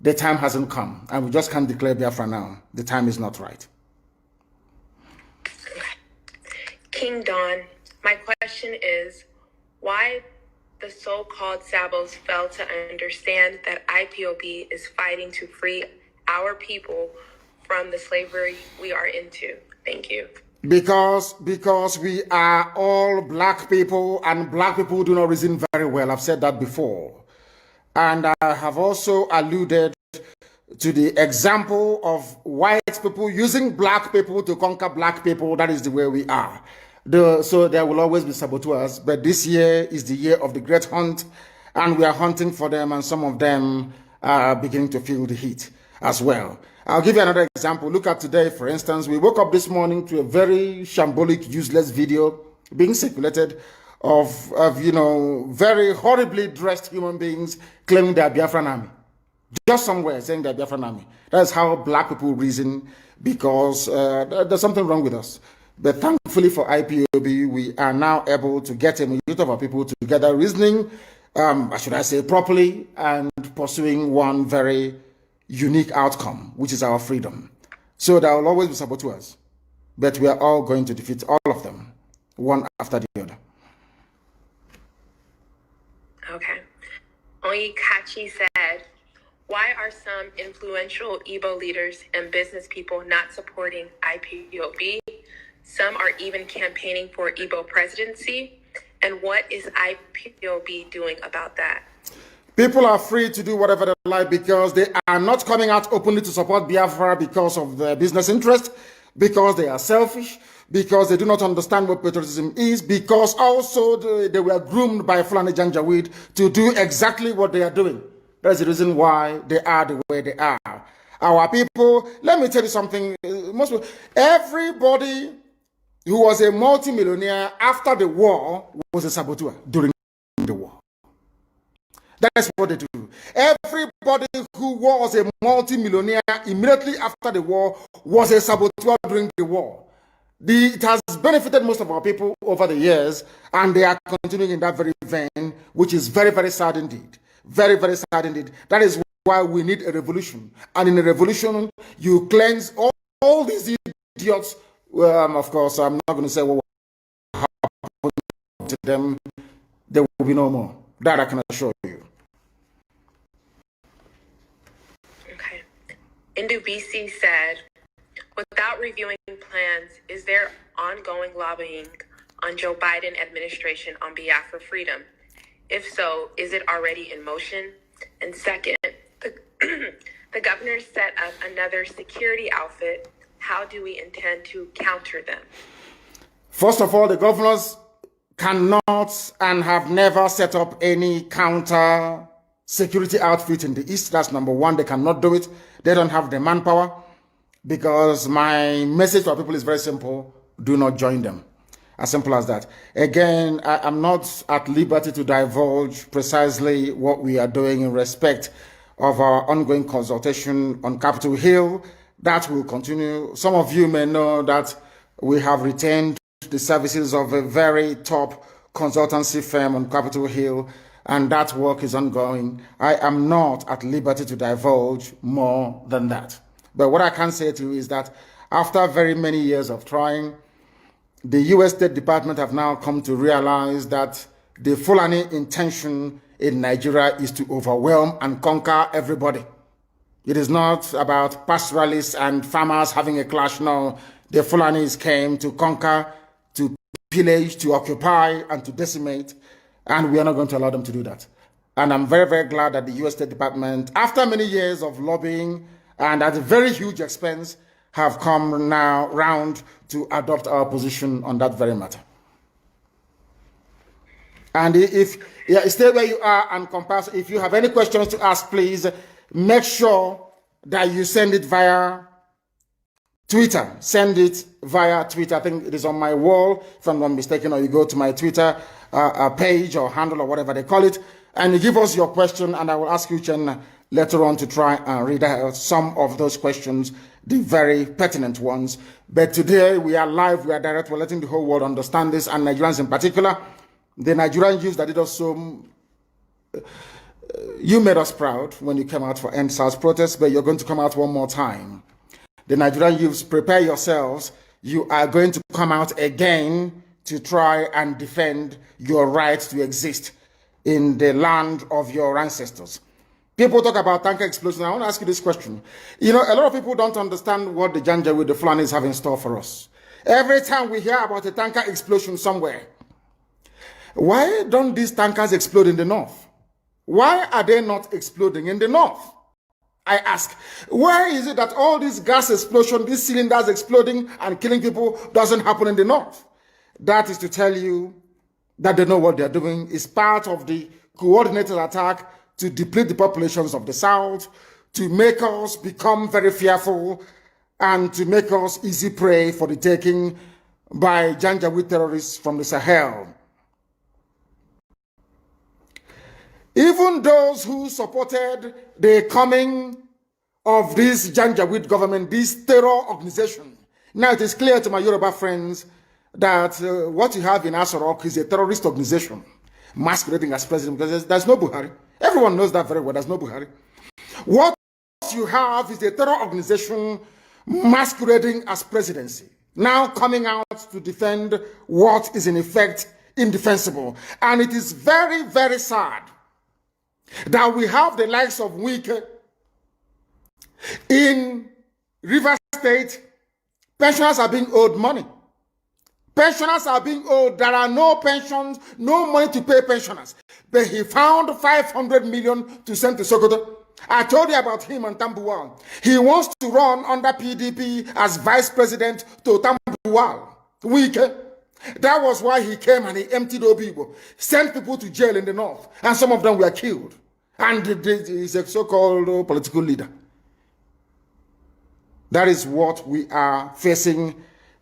the time hasn't come, and we just can't declare Biafra now. The time is not right. King Don, my question is, why the so-called Sabos fail to understand that IPOB is fighting to free our people from the slavery we are into? Thank you. Because we are all black people, and black people do not reason very well. I've said that before. And I have also alluded to the example of white people using black people to conquer black people. That is the way we are. So there will always be saboteurs, but this year is the year of the great hunt, and we are hunting for them, and some of them are beginning to feel the heat as well. I'll give you another example. Look at today, for instance. We woke up this morning to a very shambolic, useless video being circulated of very horribly dressed human beings claiming they are Biafran army. Just somewhere saying they are Biafran army. That is how black people reason, because there's something wrong with us. But thankfully for IPOB, we are now able to get a majority of our people together reasoning, should I say, properly, and pursuing one very unique outcome, which is our freedom. So there will always be saboteurs, but we are all going to defeat all of them, one after the other. Okay. Oyikachi said, why are some influential Igbo leaders and business people not supporting IPOB? Some are even campaigning for Igbo presidency. And what is IPOB doing about that? People are free to do whatever they like, because they are not coming out openly to support Biafra because of their business interest, because they are selfish, because they do not understand what patriotism is, because also they were groomed by Fulani Janjaweed to do exactly what they are doing. That's the reason why they are the way they are. Our people, let me tell you something, everybody who was a multimillionaire after the war was a saboteur during the war. That's what they do. Everybody who was a multimillionaire immediately after the war was a saboteur during the war. It has benefited most of our people over the years, and they are continuing in that very vein, which is very, very sad indeed. Very, very sad indeed. That is why we need a revolution. And in a revolution, you cleanse all these idiots. Of course, I'm not going to say what will happen to them. There will be no more. That I can assure you. Okay. Ndubisi said, without reviewing plans, is there ongoing lobbying on Joe Biden administration on Biafra freedom? If so, is it already in motion? And second, the governor set up another security outfit. How do we intend to counter them? First of all, the governors cannot and have never set up any counter security outfit in the East. That's number one. They cannot do it. They don't have the manpower. Because my message to our people is very simple. Do not join them. As simple as that. Again, I'm not at liberty to divulge precisely what we are doing in respect of our ongoing consultation on Capitol Hill. That will continue. Some of you may know that we have retained the services of a very top consultancy firm on Capitol Hill, and that work is ongoing. I am not at liberty to divulge more than that. But what I can say to you is that after very many years of trying, the U.S. State Department have now come to realize that the Fulani intention in Nigeria is to overwhelm and conquer everybody. It is not about pastoralists and farmers having a clash. No, the Fulanis came to conquer, to pillage, to occupy, and to decimate, and we are not going to allow them to do that. And I'm very, very glad that the U.S. State Department, after many years of lobbying and at a very huge expense, have come now round to adopt our position on that very matter. And stay where you are and compass. If you have any questions to ask, please make sure that you send it via Twitter. Send it via Twitter. I think it is on my wall, if I'm not mistaken, or you go to my Twitter page or handle or whatever they call it, and you give us your question, and I will ask you, Chen, later on to try and read out some of those questions, the very pertinent ones. But today we are live, we are direct, we're letting the whole world understand this, and Nigerians in particular. The Nigerian youth that did us so You made us proud when you came out for End SARS protests, but you're going to come out one more time. The Nigerian youths, prepare yourselves. You are going to come out again to try and defend your right to exist in the land of your ancestors. People talk about tanker explosions. I want to ask you this question. You know, a lot of people don't understand what the Janja with the Fulanis have in store for us. Every time we hear about a tanker explosion somewhere, why don't these tankers explode in the north? Why are they not exploding in the north? I ask, where is it that all this gas explosion, these cylinders exploding and killing people doesn't happen in the north? That is to tell you that they know what they're doing. It's part of the coordinated attack to deplete the populations of the south, to make us become very fearful, and to make us easy prey for the taking by Janjaweed terrorists from the Sahel. Even those who supported the coming of this Janjaweed government, this terror organization, now it is clear to my Yoruba friends that what you have in Asorok is a terrorist organization masquerading as president, because there's no Buhari. Everyone knows that very well. There's no Buhari. What you have is a terror organization masquerading as presidency, now coming out to defend what is in effect indefensible. And it is very, very sad that we have the likes of Wike in River State. Pensioners are being owed money. Pensioners are being owed. There are no pensions, no money to pay pensioners. But he found 500 million to send to Sokoto. I told you about him and Tambuwal. He wants to run under PDP as vice president to Tambuwal. Wike. That was why he came and he emptied Obibo, sent people to jail in the north, and some of them were killed. And he's a so-called political leader. That is what we are facing.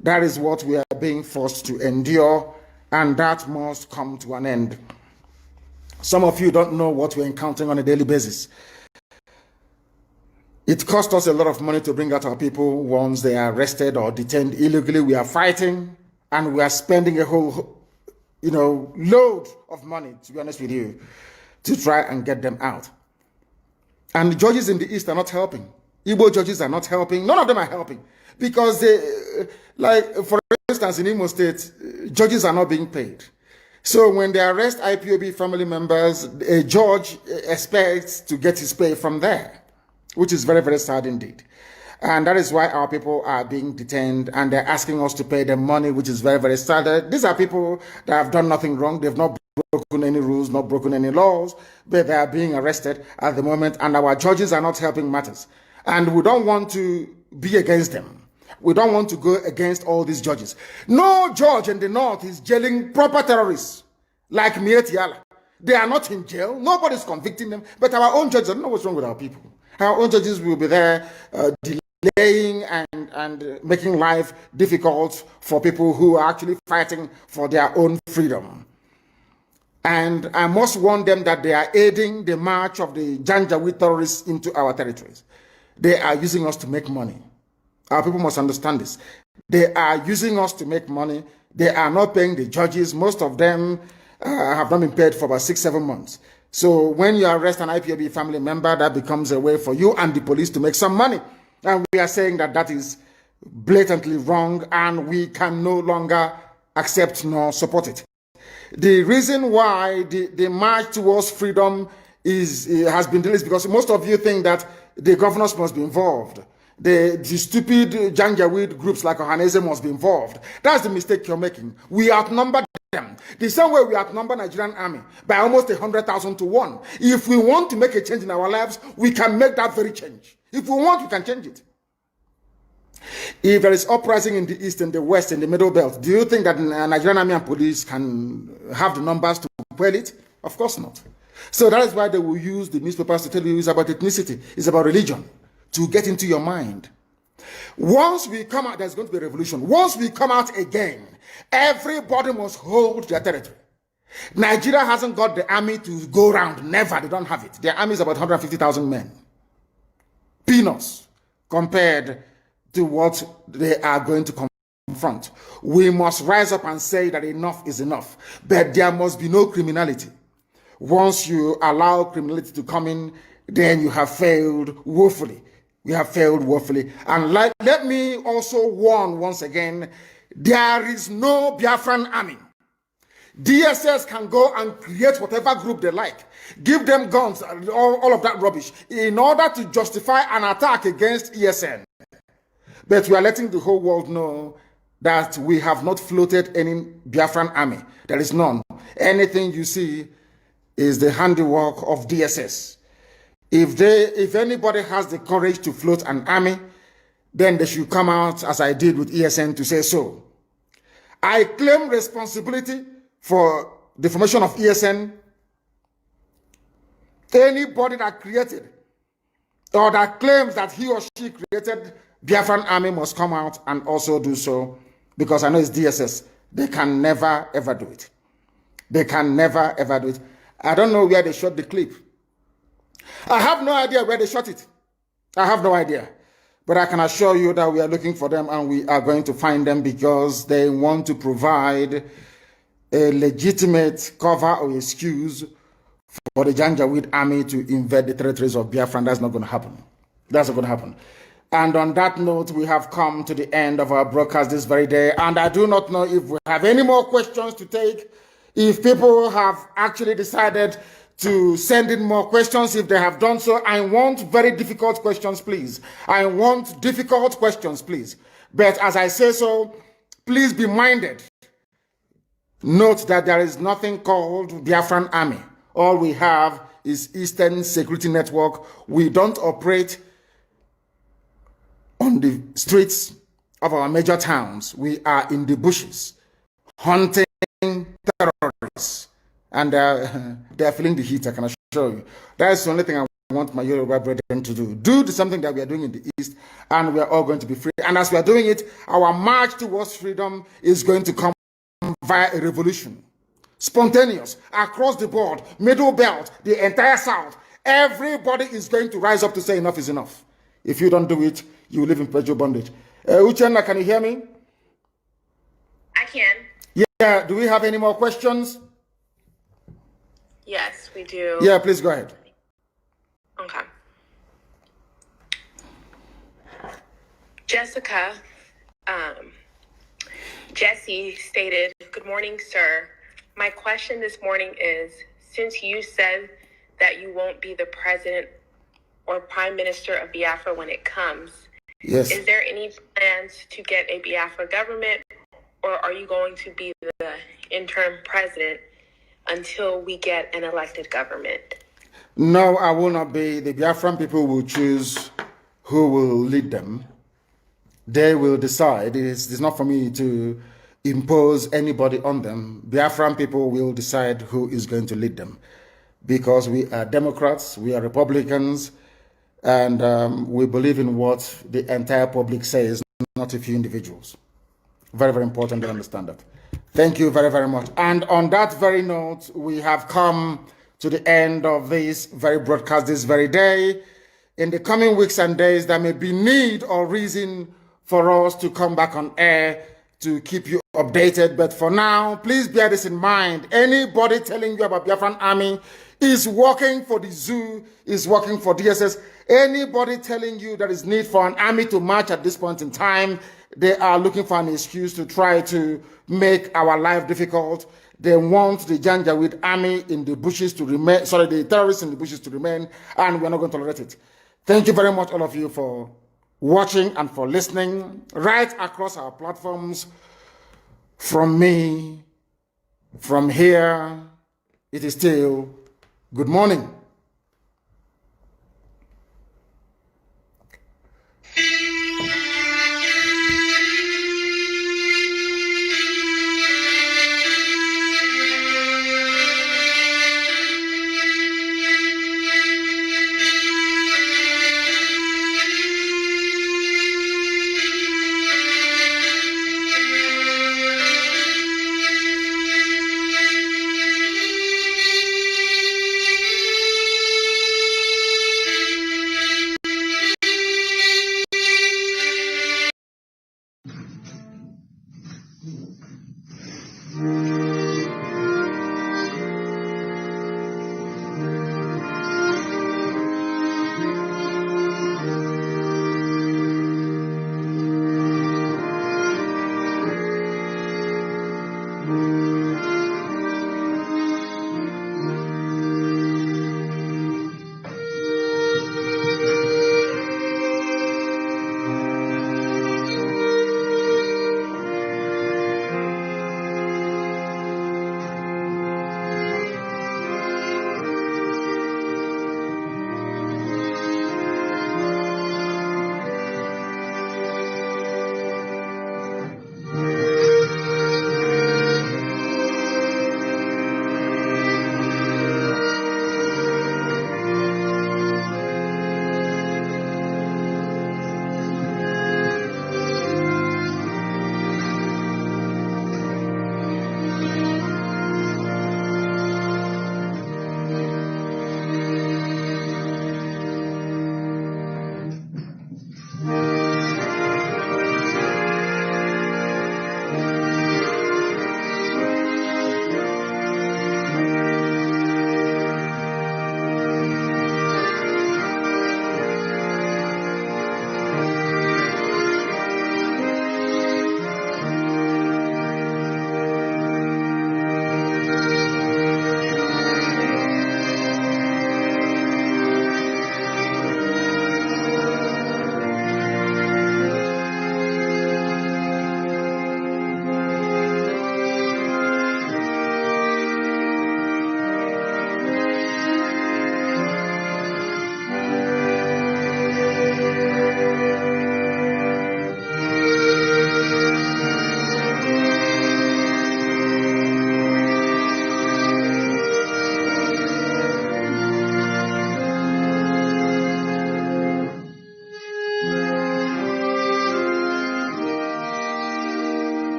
That is what we are being forced to endure, and that must come to an end. Some of you don't know what we're encountering on a daily basis. It costs us a lot of money to bring out our people once they are arrested or detained illegally. We are fighting, and we are spending a whole, load of money, to be honest with you, to try and get them out. And the judges in the East are not helping. Igbo judges are not helping. None of them are helping. Because for instance, in Imo State, judges are not being paid. So when they arrest IPOB family members, a judge expects to get his pay from there, which is very, very sad indeed. And that is why our people are being detained, and they're asking us to pay them money, which is very, very sad. These are people that have done nothing wrong. They've not broken any rules, not broken any laws, but they are being arrested at the moment, and our judges are not helping matters. And we don't want to be against them. We don't want to go against all these judges. No judge in the north is jailing proper terrorists like Miet Yala. They are not in jail. Nobody's convicting them. But our own judges, I don't know what's wrong with our people. Our own judges will be there delaying and making life difficult for people who are actually fighting for their own freedom. And I must warn them that they are aiding the march of the Janjaweed terrorists into our territories. They are using us to make money. Our people must understand this. They are using us to make money. They are not paying the judges. Most of them have not been paid for about 6-7 months. So when you arrest an IPOB family member, that becomes a way for you and the police to make some money. And we are saying that that is blatantly wrong, and we can no longer accept nor support it. The reason why the march towards freedom has been delayed is because most of you think that the governors must be involved. The stupid Janjaweed groups like Ohanese must be involved. That's the mistake you're making. We outnumber them. The same way we outnumber Nigerian army by almost 100,000 to 1. If we want to make a change in our lives, we can make that very change. If we want, we can change it. If there is uprising in the east and the west and the middle belt, do you think that Nigerian army and police can have the numbers to quell it? Of course not. So that is why they will use the newspapers to tell you it's about ethnicity, it's about religion, to get into your mind. Once we come out, there's going to be a revolution. Once we come out again, everybody must hold their territory. Nigeria hasn't got the army to go around. Never. They don't have it. Their army is about 150,000 men. Peanuts compared to what they are going to confront. We must rise up and say that enough is enough. But there must be no criminality. Once you allow criminality to come in, then you have failed woefully. We have failed woefully. And let me also warn once again, there is no Biafran army. DSS can go and create whatever group they like, give them guns, all of that rubbish, in order to justify an attack against ESN. But we are letting the whole world know that we have not floated any Biafran army. There is none. Anything you see is the handiwork of DSS. If anybody has the courage to float an army, then they should come out, as I did with ESN, to say so. I claim responsibility for the formation of ESN. Anybody that created or that claims that he or she created Biafran army must come out and also do so, because I know it's DSS. They can never, ever do it. They can never, ever do it. I don't know where they shot the clip. I have no idea where they shot it. I have no idea. But I can assure you that we are looking for them and we are going to find them, because they want to provide a legitimate cover or excuse for the Janjaweed army to invade the territories of Biafra. That's not going to happen. That's not going to happen. And on that note, we have come to the end of our broadcast this very day. And I do not know if we have any more questions to take. If people have actually decided to send in more questions, if they have done so, I want very difficult questions, please. I want difficult questions, please. But as I say so, please be minded. Note that there is nothing called Biafran Army. All we have is Eastern Security Network. We don't operate on the streets of our major towns. We are in the bushes, hunting terrorists. And they are feeling the heat, I can assure you. That's the only thing I want my Yoruba brethren to do. Do something that we are doing in the East, and we are all going to be free. And as we are doing it, our march towards freedom is going to come via a revolution. Spontaneous, across the board, middle belt, the entire South. Everybody is going to rise up to say enough is enough. If you don't do it, you will live in perpetual bondage. Uchenna, can you hear me? I can. Yeah, do we have any more questions? Yes, we do. Yeah, please go ahead. Okay. Jessica, Jesse stated, "Good morning, sir. My question this morning is, since you said that you won't be the president or prime minister of Biafra when it comes, yes, is there any plans to get a Biafra government, or are you going to be the interim president until we get an elected government?" No, I will not be. The Biafran people will choose who will lead them. They will decide. It's not for me to impose anybody on them. Biafran people will decide who is going to lead them, because we are Democrats, we are Republicans, and we believe in what the entire public says, not a few individuals. Very, very important to understand that. Thank you very, very much. And on that very note, we have come to the end of this very broadcast this very day. In the coming weeks and days, there may be need or reason for us to come back on air to keep you updated. But for now, please bear this in mind. Anybody telling you about Biafran Army is working for the zoo, is working for DSS. Anybody telling you there is need for an army to march at this point in time, they are looking for an excuse to try to make our life difficult. They want the Janjaweed army in the bushes to remain, the terrorists in the bushes to remain, and we're not going to tolerate it. Thank you very much, all of you, for watching and for listening right across our platforms. From me, from here, it is still good morning.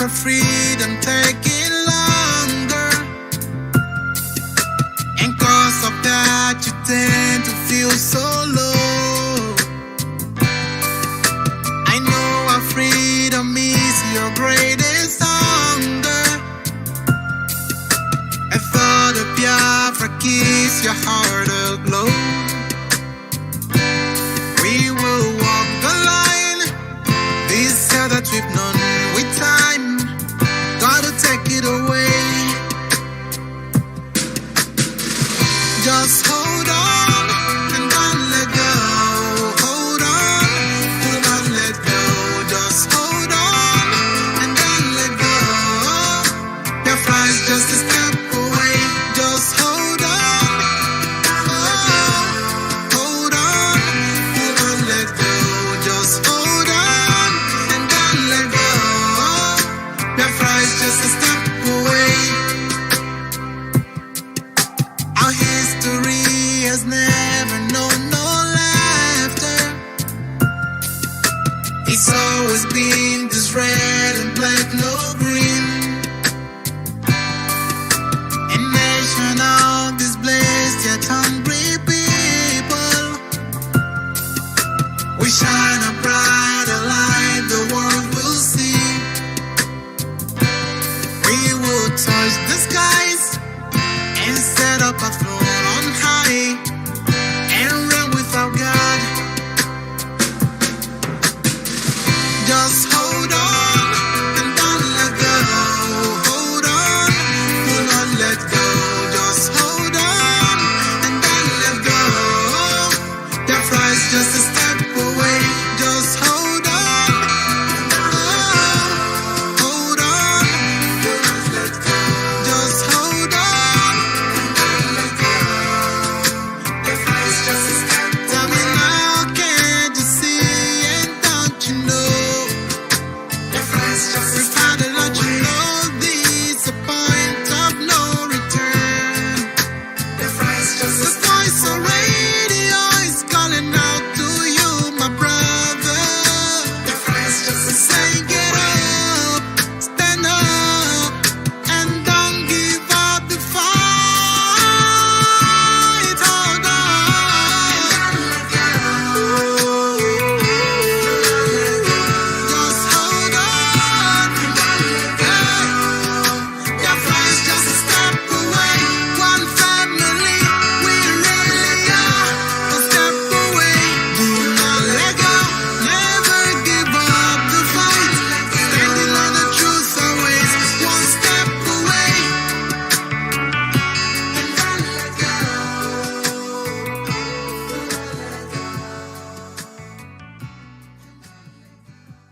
for freedom taking longer, and cause of that you tend to feel so low. I know our freedom is your greatest hunger. I thought of Biafra keeps your heart aglow. We will walk the line, this hell that we've known with time. Gotta take it away. Just hold on and don't let go. Hold on, do not let go. Just hold on and don't let go. Biafra is just a step away. Just hold on. Hold on, do not let go. Just hold on and don't let go. Biafra is just a step away. Our history has never